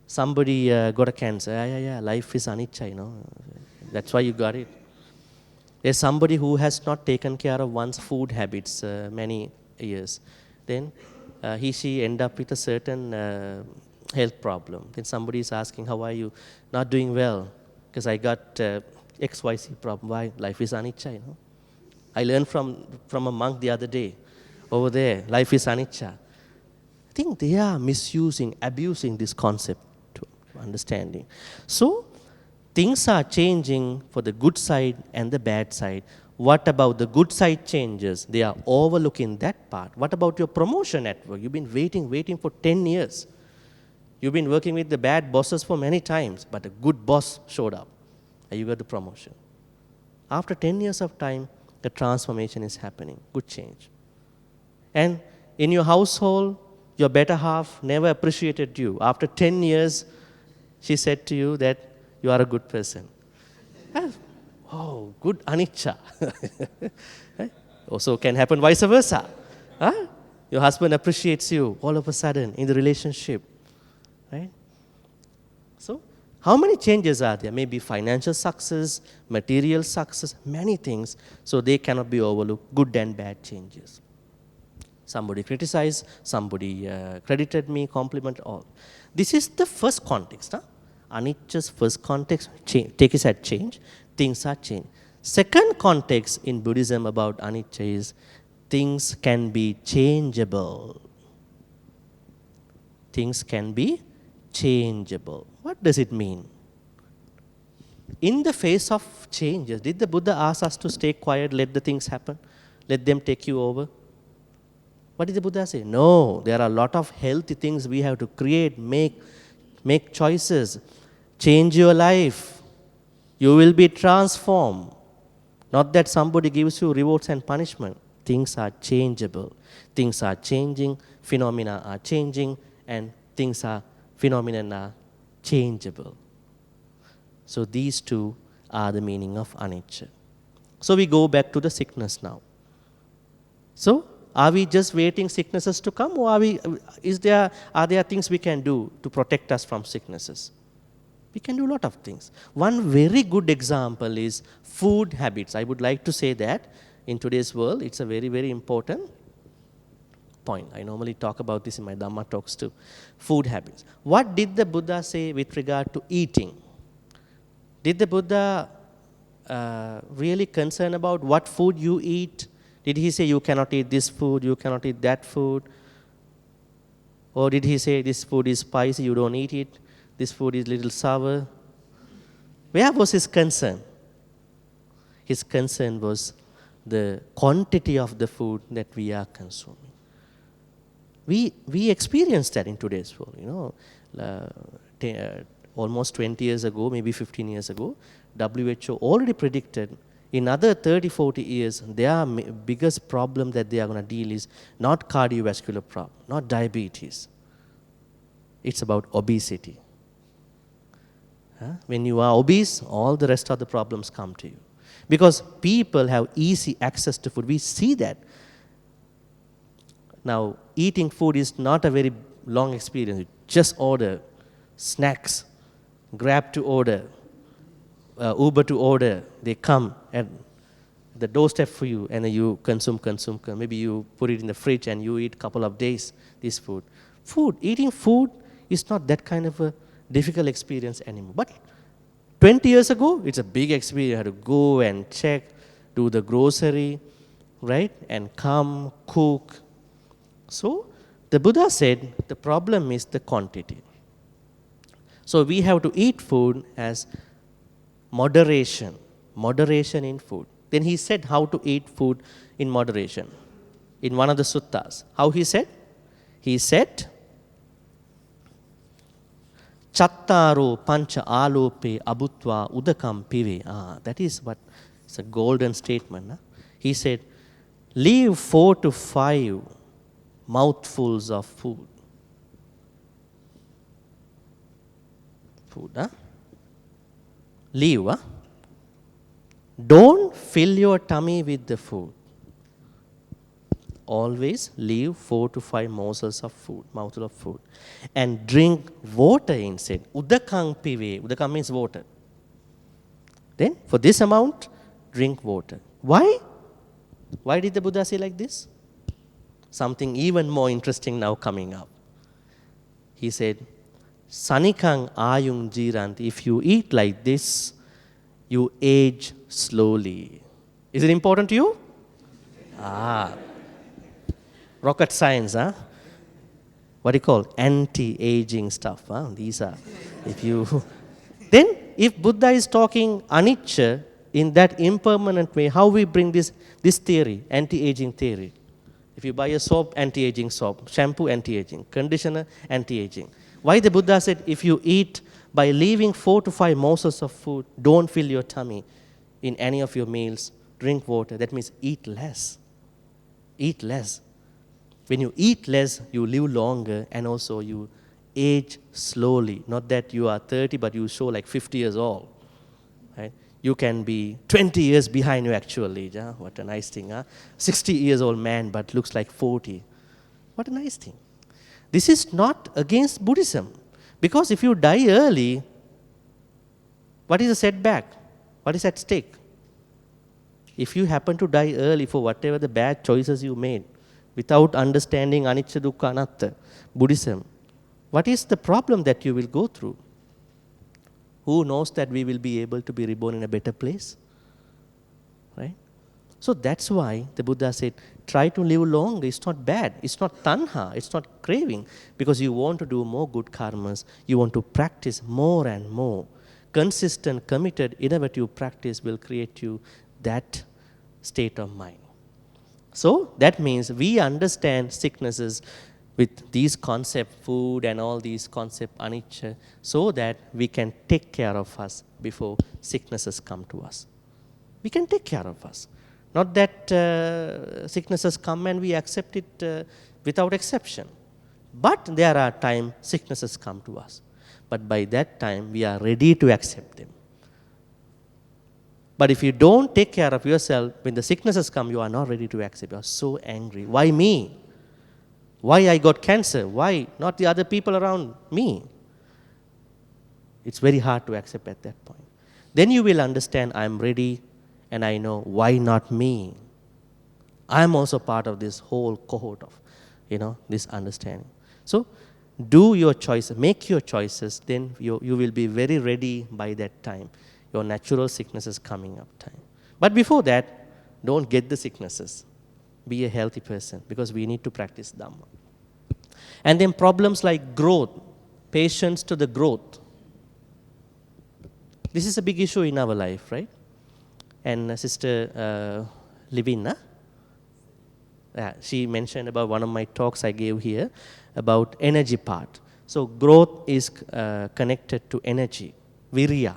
S1: Somebody got a cancer. Yeah, life is anicca, you know. That's why you got it. There's somebody who has not taken care of one's food habits many years. Then she end up with a certain health problem. Then somebody is asking, how are you? Not doing well, because I got XYZ problem. Why? Life is anicca, you know. I learned from a monk the other day, over there, life is anicca. I think they are misusing, abusing this concept to understanding. So, things are changing for the good side and the bad side. What about the good side changes? They are overlooking that part. What about your promotion at work? You've been waiting for 10 years. You've been working with the bad bosses for many times, but a good boss showed up and you got the promotion. After 10 years of time, the transformation is happening, good change. And in your household, your better half never appreciated you. After 10 years, she said to you that you are a good person. Oh, good anicca. Also can happen vice versa. Your husband appreciates you all of a sudden in the relationship. Right? So, How many changes are there? Maybe financial success, material success, many things. So they cannot be overlooked, good and bad changes. Somebody criticized, somebody credited me, compliment, all. This is the first context. Anicca's first context, take it as change, things are changed. Second context in Buddhism about anicca is things can be changeable. Things can be changeable. What does it mean? In the face of changes, did the Buddha ask us to stay quiet, let the things happen, let them take you over? What did the Buddha say? No, there are a lot of healthy things we have to create, make choices, change your life. You will be transformed. Not that somebody gives you rewards and punishment. Things are changeable. Things are changing, phenomena are changing, and phenomena are changeable. So these two are the meaning of anicca. So we go back to the sickness now. So are we just waiting sicknesses to come, or are there things we can do to protect us from sicknesses? We can do a lot of things. One very good example is food habits. I would like to say that in today's world, it's a very, very important point. I normally talk about this in my Dhamma talks too. Food habits. What did the Buddha say with regard to eating? Did the Buddha really concern about what food you eat? Did he say you cannot eat this food, you cannot eat that food? Or did he say this food is spicy, you don't eat it? This food is little sour? Where was his concern? His concern was the quantity of the food that we are consuming. We experience that in today's world. Almost 20 years ago, maybe 15 years ago, WHO already predicted in another 30, 40 years, their biggest problem that they are going to deal is not cardiovascular problem, not diabetes. It's about obesity. When you are obese, all the rest of the problems come to you. Because people have easy access to food. We see that. Now, eating food is not a very long experience. You just order snacks, Grab to order, Uber to order. They come at the doorstep for you, and then you consume. Maybe you put it in the fridge and you eat a couple of days this food. Eating food is not that kind of a difficult experience anymore. But 20 years ago, it's a big experience. You had to go and check, do the grocery, right? And come, cook. So the Buddha said the problem is the quantity. So we have to eat food as moderation in food. Then he said how to eat food in moderation in one of the suttas. How he said? He said, Chattaro pancha alope abutva udakam pive. That is what, it's a golden statement. He said, leave 4 to 5 mouthfuls of food. Leave. Don't fill your tummy with the food. Always leave 4 to 5 morsels of food, mouthful of food. And drink water instead. Udakang pive. Udakang means water. Then, for this amount, drink water. Why? Why did the Buddha say like this? Something even more interesting now coming up. He said, Sanikang ayung jiranti. If you eat like this, you age slowly. Is it important to you? Rocket science, What do you call? Anti-aging stuff, These are, if Buddha is talking anicca in that impermanent way, how we bring this theory, anti-aging theory? If you buy a soap, anti-aging soap, shampoo, anti-aging, conditioner, anti-aging. Why the Buddha said, if you eat by leaving 4 to 5 morsels of food, don't fill your tummy in any of your meals, drink water. That means eat less. Eat less. When you eat less, you live longer, and also you age slowly. Not that you are 30, but you show like 50 years old. Right? You can be 20 years behind your actual age. What a nice thing. 60 years old man, but looks like 40. What a nice thing. This is not against Buddhism. Because if you die early, What is the setback? What is at stake? If you happen to die early for whatever the bad choices you made, without understanding anicca dukkha anatta, Buddhism, what is the problem that you will go through? Who knows that we will be able to be reborn in a better place? Right? So that's why the Buddha said, try to live longer. It's not bad. It's not tanha. It's not craving. Because you want to do more good karmas. You want to practice more and more. Consistent, committed, innovative practice will create you that state of mind. So that means we understand sicknesses with these concepts, food and all these concepts, anicca, so that we can take care of us before sicknesses come to us. We can take care of us. Not that sicknesses come and we accept it without exception. But there are times sicknesses come to us. But by that time, we are ready to accept them. But if you don't take care of yourself, when the sicknesses come, you are not ready to accept. You are so angry. Why me? Why I got cancer? Why not the other people around me? It's very hard to accept at that point. Then you will understand, I am ready and I know why not me. I am also part of this whole cohort of, this understanding. So do your choices, make your choices, then you will be very ready by that time. Your natural sickness is coming up time. But before that, don't get the sicknesses. Be a healthy person, because we need to practice Dhamma. And then problems like growth, patience to the growth. This is a big issue in our life, right? And Sister Livina, she mentioned about one of my talks I gave here about energy part. So growth is connected to energy, virya.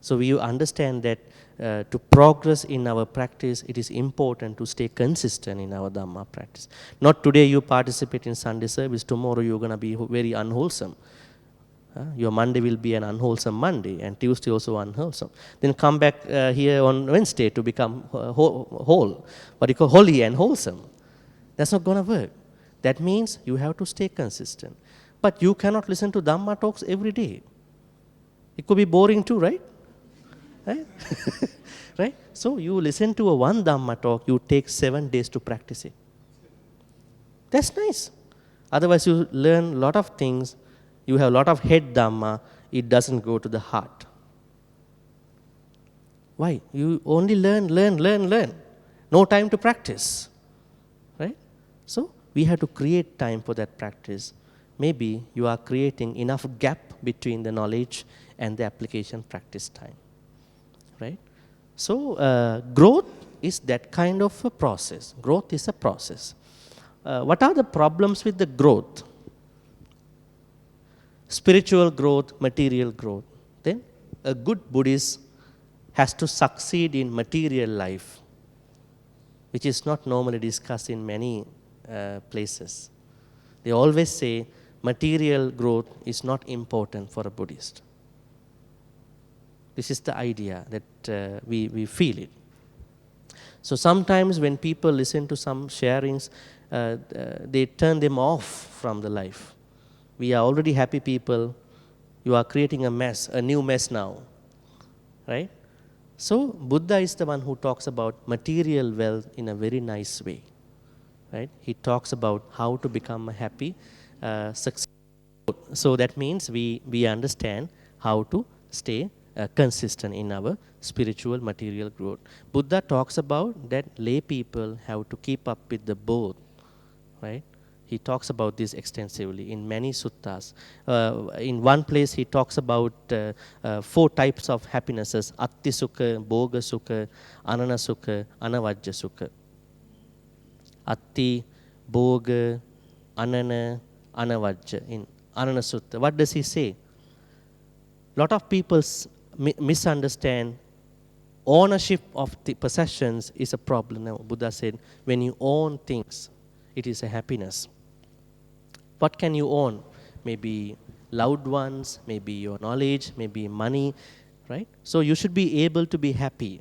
S1: So we understand that to progress in our practice, it is important to stay consistent in our Dhamma practice. Not today you participate in Sunday service, tomorrow you're going to be very unwholesome. Your Monday will be an unwholesome Monday, and Tuesday also unwholesome. Then come back here on Wednesday to become whole, what you call holy and wholesome. That's not going to work. That means you have to stay consistent. But you cannot listen to Dhamma talks every day. It could be boring too, right? Right? Right? So you listen to a one Dhamma talk, you take 7 days to practice it. That's nice. Otherwise you learn a lot of things, you have a lot of head Dhamma, it doesn't go to the heart. Why? You only learn. No time to practice. Right? So we have to create time for that practice. Maybe you are creating enough gap between the knowledge and the application practice time. Right? So growth is that kind of a process. Growth is a process. What are the problems with the growth? Spiritual growth, material growth. Then a good Buddhist has to succeed in material life, which is not normally discussed in many places. They always say material growth is not important for a Buddhist. This is the idea that we feel it. So sometimes when people listen to some sharings, they turn them off from the life. We are already happy people. You are creating a mess, a new mess now. Right? So Buddha is the one who talks about material wealth in a very nice way. Right? He talks about how to become a happy, successful. So that means we understand how to stay consistent in our spiritual material growth. Buddha talks about that lay people have to keep up with the both. Right? He talks about this extensively in many suttas. In one place he talks about 4 types of happinesses: atti sukha, bhoga sukha, anana sukha, anavajja sukha. Atti, bhoga, anana, anavajja. In Anana Sutta, what does he say? Lot of people misunderstand ownership of the possessions is a problem. Now, Buddha said, when you own things, it is a happiness. What can you own? Maybe loved ones, maybe your knowledge, maybe money, right? So you should be able to be happy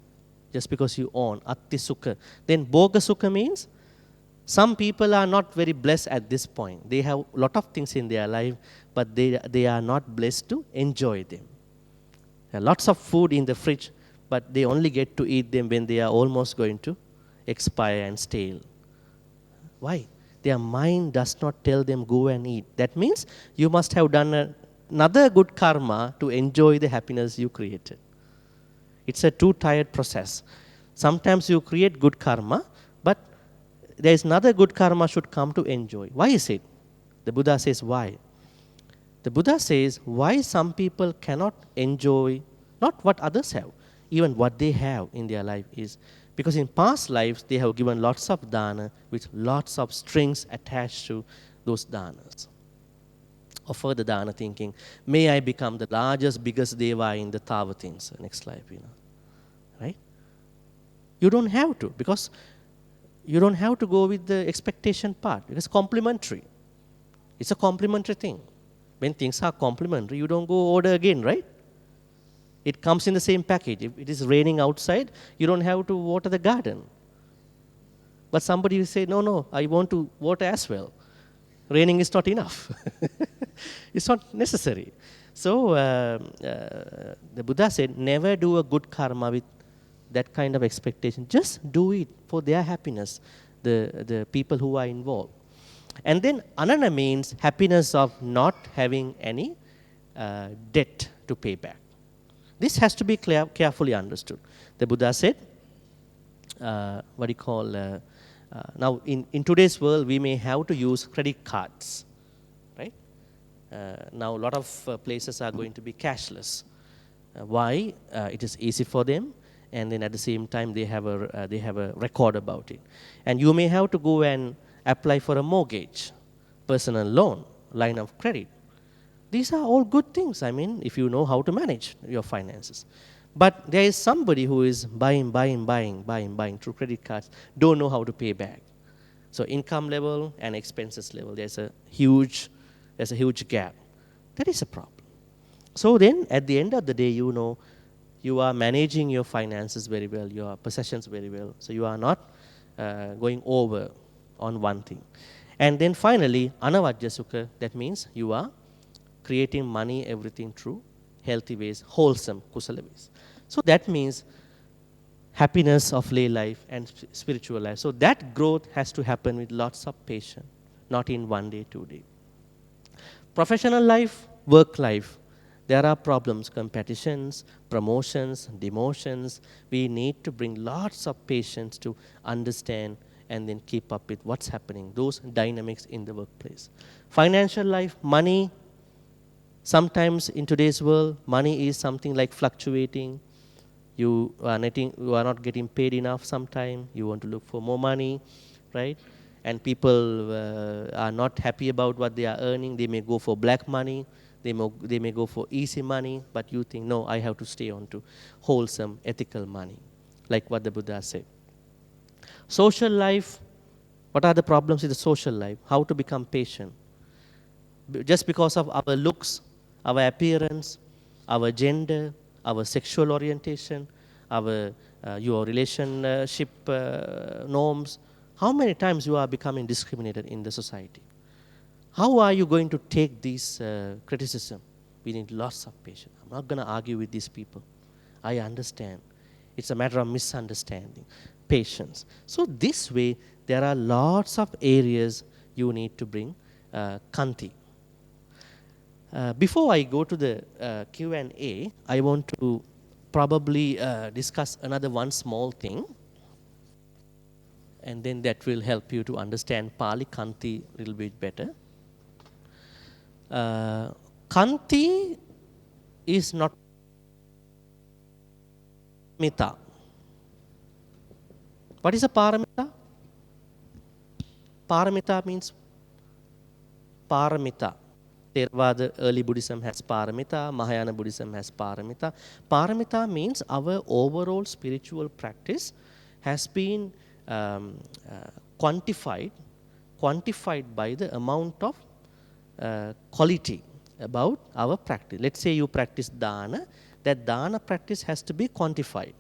S1: just because you own. Atti sukha. Then bhoga sukha means some people are not very blessed at this point. They have a lot of things in their life, but they are not blessed to enjoy them. Lots of food in the fridge, but they only get to eat them when they are almost going to expire and stale. Why? Their mind does not tell them go and eat. That means you must have done another good karma to enjoy the happiness you created. It's a two-tiered process. Sometimes you create good karma, but there is another good karma should come to enjoy. Why is it? The Buddha says why. The Buddha says why some people cannot enjoy not what others have, even what they have in their life is because in past lives they have given lots of dana with lots of strings attached to those danas. Or further dana thinking, may I become the largest, biggest deva in the Tavatins next life, right? You don't have to, because you don't have to go with the expectation part. It's complementary. It's a complementary thing. When things are complementary, you don't go order again, right? It comes in the same package. If it is raining outside, you don't have to water the garden. But somebody will say, no, I want to water as well. Raining is not enough. It's not necessary. So the Buddha said, never do a good karma with that kind of expectation. Just do it for their happiness, the people who are involved. And then anana means happiness of not having any debt to pay back. This has to be carefully understood. The Buddha said, now in today's world we may have to use credit cards, right? Now a lot of places are going to be cashless. Why? It is easy for them, and then at the same time they have a record about it. And you may have to go and apply for a mortgage, personal loan, line of credit. These are all good things, I mean, if you know how to manage your finances. But there is somebody who is buying through credit cards, don't know how to pay back. So income level and expenses level, there's a huge gap. That is a problem. So then at the end of the day, you are managing your finances very well, your possessions very well. So you are not going over on one thing. And then finally, anavajja sukha, that means you are creating money, everything through healthy ways, wholesome, kusala ways. So that means happiness of lay life and spiritual life. So that growth has to happen with lots of patience, not in 1 day, 2 days. Professional life, work life, there are problems, competitions, promotions, demotions. We need to bring lots of patience to understand and then keep up with what's happening, those dynamics in the workplace. Financial life, money. Sometimes in today's world, money is something like fluctuating. You are not getting paid enough sometime. You want to look for more money, right? And people are not happy about what they are earning. They may go for black money. They may go for easy money. But you think, no, I have to stay on to wholesome, ethical money, like what the Buddha said. Social life, what are the problems with the social life? How to become patient? Just because of our looks, our appearance, our gender, our sexual orientation, your relationship norms, how many times you are becoming discriminated in the society? How are you going to take this criticism? We need lots of patience. I'm not going to argue with these people. I understand. It's a matter of misunderstanding. Patience. So this way, there are lots of areas you need to bring kanti. Before I go to the Q&A, I want to probably discuss another one small thing, and then that will help you to understand Pali Kanti a little bit better. Kanti is not paramita. What is a paramita? Paramita means paramita. Theravada, early Buddhism has paramita, Mahayana Buddhism has paramita. Paramita means our overall spiritual practice has been quantified by the amount of quality about our practice. Let's say you practice dana, that dana practice has to be quantified.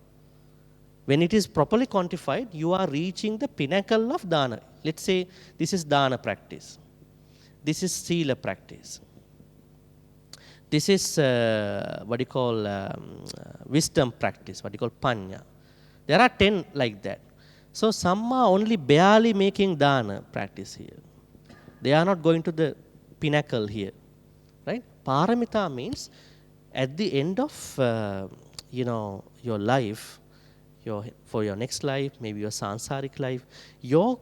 S1: When it is properly quantified, you are reaching the pinnacle of dana. Let's say this is dana practice. This is sila practice. This is what you call wisdom practice, what you call panya. There are 10 like that. So some are only barely making dana practice here. They are not going to the pinnacle here, right? Paramita means at the end of your life, for your next life, maybe your sansaric life, your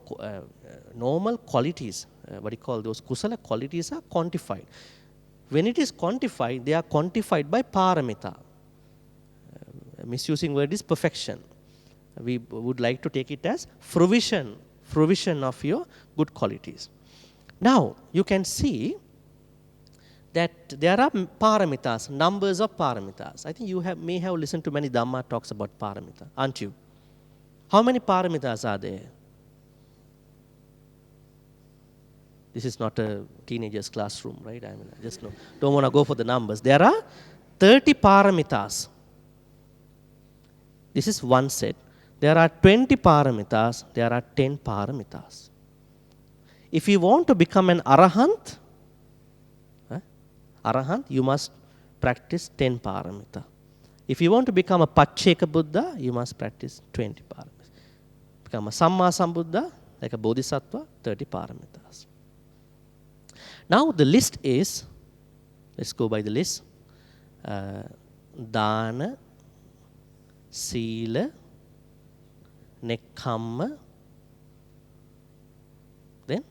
S1: normal qualities, what you call those kusala qualities, are quantified. When it is quantified, they are quantified by paramita. Misusing word is perfection. We would like to take it as fruition of your good qualities. Now, you can see that there are paramitas, numbers of paramitas. I think you may have listened to many Dhamma talks about paramita, aren't you? How many paramitas are there? This is not a teenager's classroom, right? I mean, I just don't want to go for the numbers. There are 30 paramitas. This is one set. There are 20 paramitas. There are 10 paramitas. If you want to become an arahant, you must practice 10 paramita. If you want to become a Pacheka Buddha, you must practice 20 paramitas. Become a Samma Sambuddha, like a Bodhisattva, 30 paramitas. Now the list is, let's go by the list. Dana, Sila, Nekkamma, then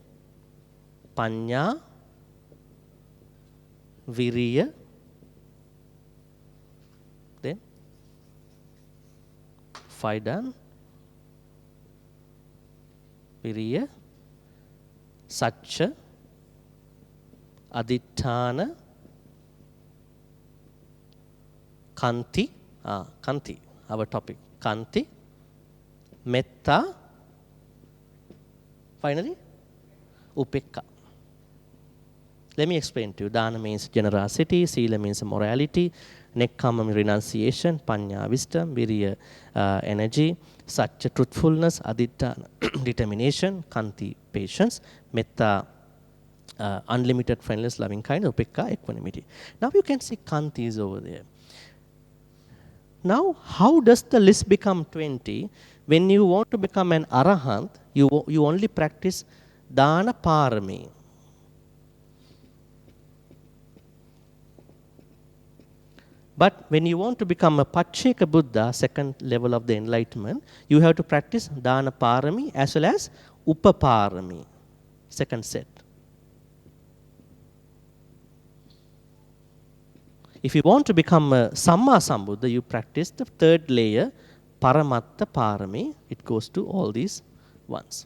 S1: Panya, Viriya, then 5 done, Viriya, Satcha, Aditthana, Kanti, Kanti, our topic, Kanti, Metta, finally, Upekka. Let me explain to you. Dana means generosity, Sila means morality, Nekkamma means renunciation, Panya wisdom, Viriya energy, Satcha truthfulness, Aditthana determination, Kanti patience, Metta unlimited friendliness, loving kindness, Upekka equanimity. Now you can see Kanti is over there. Now how does the list become 20? When you want to become an arahant, you only practice Dana Parami. But when you want to become a Pacheka Buddha, second level of the enlightenment, you have to practice Dana Parami as well as Upaparami, second set. If you want to become a Samma Sambuddha, you practice the third layer, Paramatta Parami. It goes to all these ones.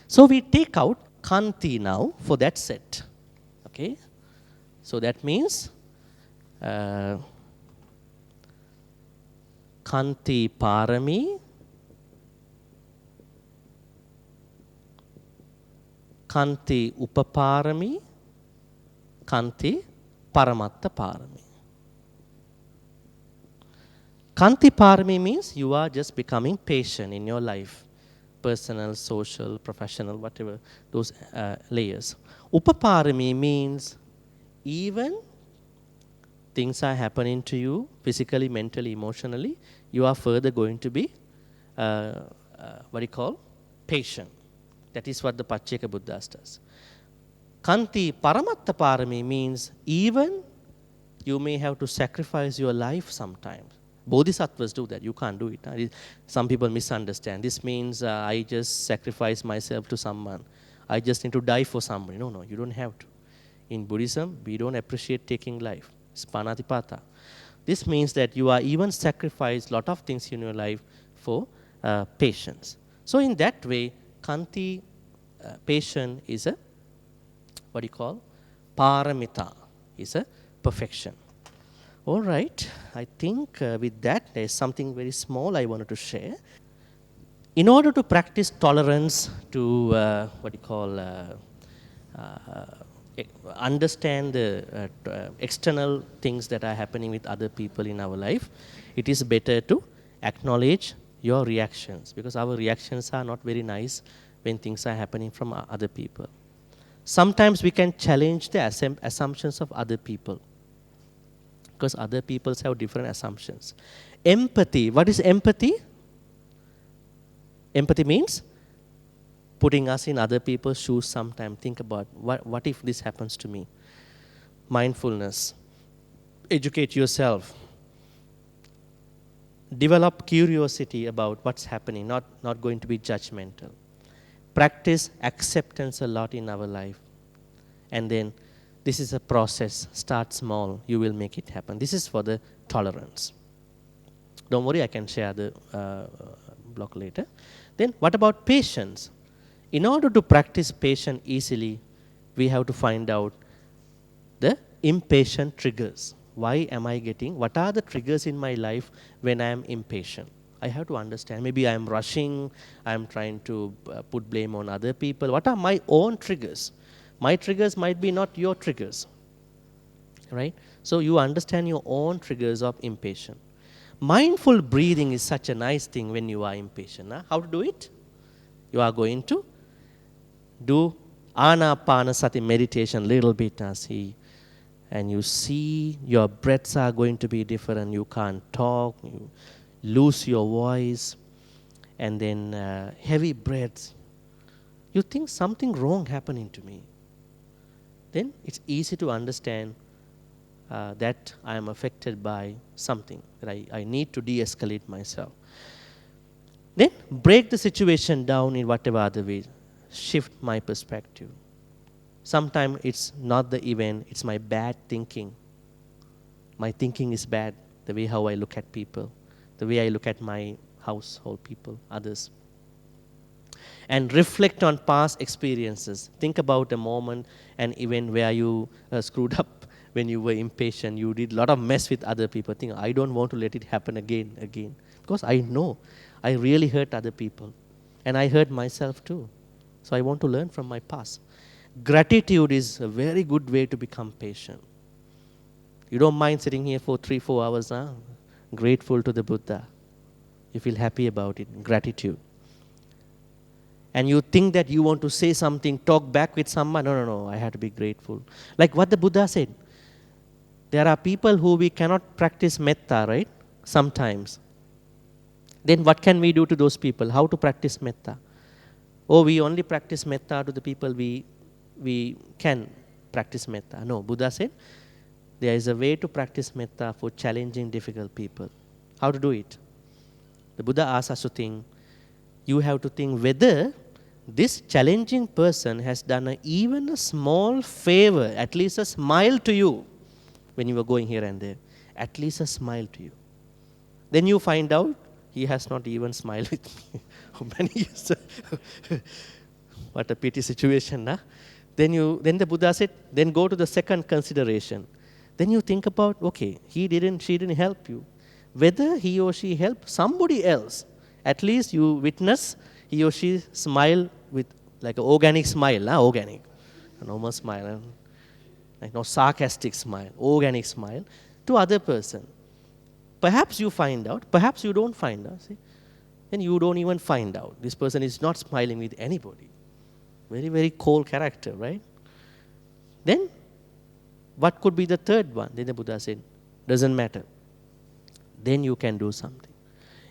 S1: So we take out Kanti now for that set. Okay? So that means Kanti Parami, Kanti Upaparami, Kanti Paramatta Parami. Kanti Parami means you are just becoming patient in your life. Personal, social, professional, whatever, those layers. Upaparami means even things are happening to you, physically, mentally, emotionally, you are further going to be, patient. That is what the Pacheka Buddhas does. Kanti Paramatta Parami means even you may have to sacrifice your life sometimes. Bodhisattvas do that. You can't do it. Some people misunderstand. This means I just sacrifice myself to someone. I just need to die for somebody. No, you don't have to. In Buddhism, we don't appreciate taking life. It's Panatipata. This means that you are even sacrificed a lot of things in your life for patience. So in that way, Kanti patient is a paramita, is a perfection. All right, I think with that there is something very small I wanted to share. In order to practice tolerance, to understand the external things that are happening with other people in our life, it is better to acknowledge your reactions, because our reactions are not very nice when things are happening from other people. Sometimes we can challenge the assumptions of other people because other people have different assumptions. Empathy. What is empathy? Empathy means putting us in other people's shoes sometime. Think about what if this happens to me? Mindfulness. Educate yourself. Develop curiosity about what's happening, not going to be judgmental. Practice acceptance a lot in our life. And then this is a process. Start small. You will make it happen. This is for the tolerance. Don't worry, I can share the block later. Then what about patience? In order to practice patience easily, we have to find out the impatient triggers. Why am I getting, what are the triggers in my life when I am impatient? I have to understand. Maybe I am rushing, I am trying to put blame on other people. What are my own triggers? My triggers might be not your triggers, right? So you understand your own triggers of impatience. Mindful breathing is such a nice thing when you are impatient. Huh? How to do it? You are going to do Anapanasati meditation little bit, see, and you see your breaths are going to be different. You can't talk, you lose your voice, and then heavy breaths. You think something wrong happening to me. Then it's easy to understand that I am affected by something, that I need to de-escalate myself. Then break the situation down in whatever other way. Shift my perspective. Sometimes it's not the event, it's my bad thinking. My thinking is bad, the way how I look at people, the way I look at my household people, others. And reflect on past experiences. Think about a moment, an event where you screwed up when you were impatient. You did a lot of mess with other people. Think, I don't want to let it happen again. Because I know I really hurt other people. And I hurt myself too. So I want to learn from my past. Gratitude is a very good way to become patient. You don't mind sitting here for 3-4 hours, huh? Grateful to the Buddha. You feel happy about it. Gratitude. And you think that you want to say something, talk back with someone. No, I have to be grateful. Like what the Buddha said. There are people who we cannot practice metta, right? Sometimes. Then what can we do to those people? How to practice metta? Oh, we only practice metta to the people we can practice metta. No, Buddha said there is a way to practice metta for challenging, difficult people. How to do it? The Buddha asked us to think. You have to think whether this challenging person has done even a small favor, at least a smile to you when you were going here and there. At least a smile to you. Then you find out he has not even smiled with me for many years. What a pity situation, huh? Then the Buddha said, then go to the second consideration. Then you think about, okay, she didn't help you. Whether he or she helped somebody else, at least you witness he or she smile with like an organic smile, organic, a normal smile, like no sarcastic smile, organic smile to other person. Perhaps you find out, perhaps you don't find out. See? Then you don't even find out. This person is not smiling with anybody. Very, very cold character, right? Then, what could be the third one? Then the Buddha said, doesn't matter. Then you can do something.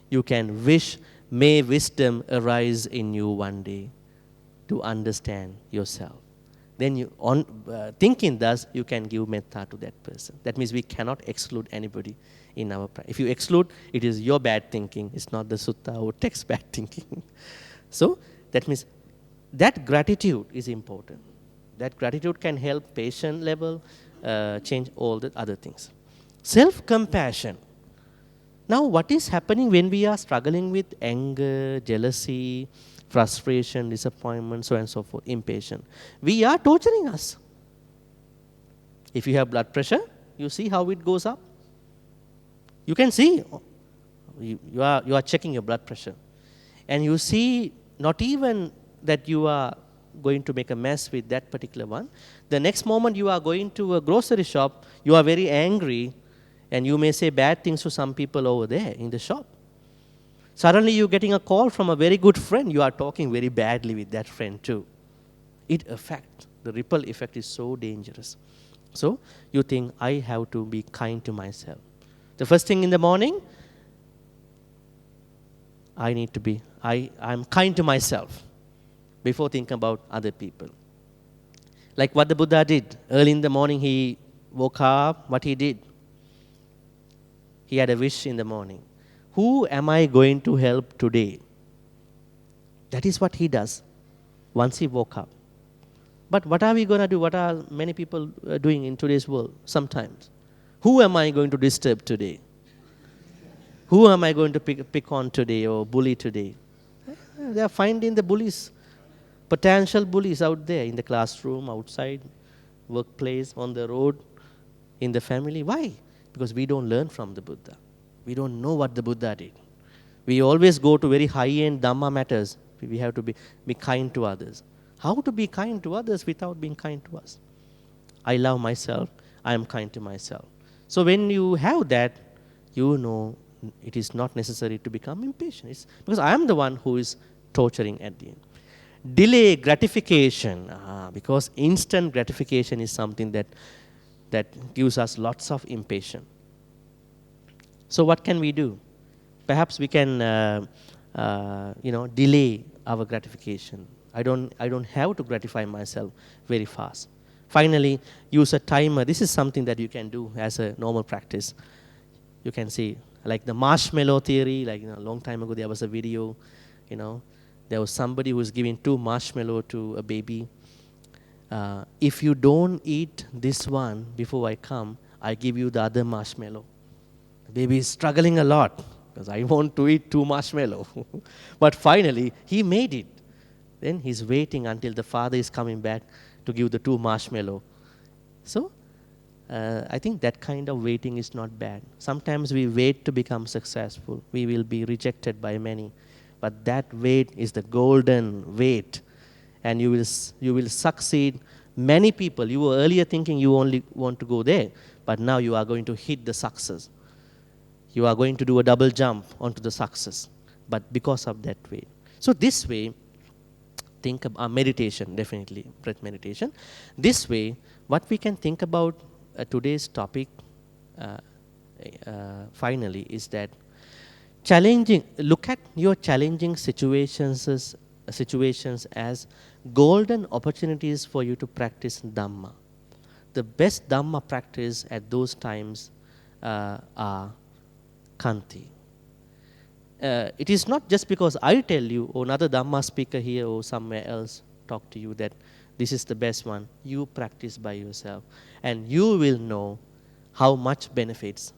S1: You can wish, may wisdom arise in you one day to understand yourself. Then you, thinking thus, you can give metta to that person. That means we cannot exclude anybody in our practice. If you exclude, it is your bad thinking. It's not the sutta or text bad thinking. So that means that gratitude is important. That gratitude can help patient level, change all the other things. Self-compassion. Now, what is happening when we are struggling with anger, jealousy, frustration, disappointment, so on and so forth, impatience? We are torturing us. If you have blood pressure, you see how it goes up. You can see, you are checking your blood pressure. And you see not even that you are going to make a mess with that particular one. The next moment you are going to a grocery shop, you are very angry, and you may say bad things to some people over there in the shop. Suddenly you're getting a call from a very good friend. You are talking very badly with that friend too. It affects. The ripple effect is so dangerous. So you think, I have to be kind to myself. The first thing in the morning, I'm kind to myself before thinking about other people. Like what the Buddha did. Early in the morning, he woke up. What he did? He had a wish in the morning. Who am I going to help today? That is what he does once he woke up. But what are we going to do? What are many people doing in today's world sometimes? Who am I going to disturb today? Who am I going to pick on today or bully today? They are finding the bullies, potential bullies out there in the classroom, outside, workplace, on the road, in the family. Why? Because we don't learn from the Buddha. We don't know what the Buddha did. We always go to very high-end Dhamma matters. We have to be kind to others. How to be kind to others without being kind to us? I love myself. I am kind to myself. So when you have that, you know it is not necessary to become impatient. It's because I am the one who is torturing at the end. Delay gratification, because instant gratification is something that gives us lots of impatience. So what can we do? Perhaps we can, delay our gratification. I don't have to gratify myself very fast. Finally, use a timer. This is something that you can do as a normal practice. You can see, like the marshmallow theory. Like a long time ago, there was a video. There was somebody who was giving 2 marshmallow to a baby. If you don't eat this one before I come, I give you the other marshmallow. The baby is struggling a lot because I want to eat 2 marshmallow. But finally, he made it. Then he's waiting until the father is coming back to give the 2 marshmallow. So I think that kind of waiting is not bad. Sometimes we wait to become successful. We will be rejected by many. But that wait is the golden wait. And you will succeed. Many people, you were earlier thinking you only want to go there, but now you are going to hit the success. You are going to do a double jump onto the success, but because of that way. So this way, think about meditation, definitely, breath meditation. This way, what we can think about today's topic, finally, is that look at your challenging situations as golden opportunities for you to practice Dhamma. The best Dhamma practice at those times are Kanti. It is not just because I tell you, or another Dhamma speaker here or somewhere else talk to you that this is the best one. You practice by yourself, and you will know how much benefits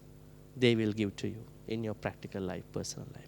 S1: they will give to you in your practical life, personal life.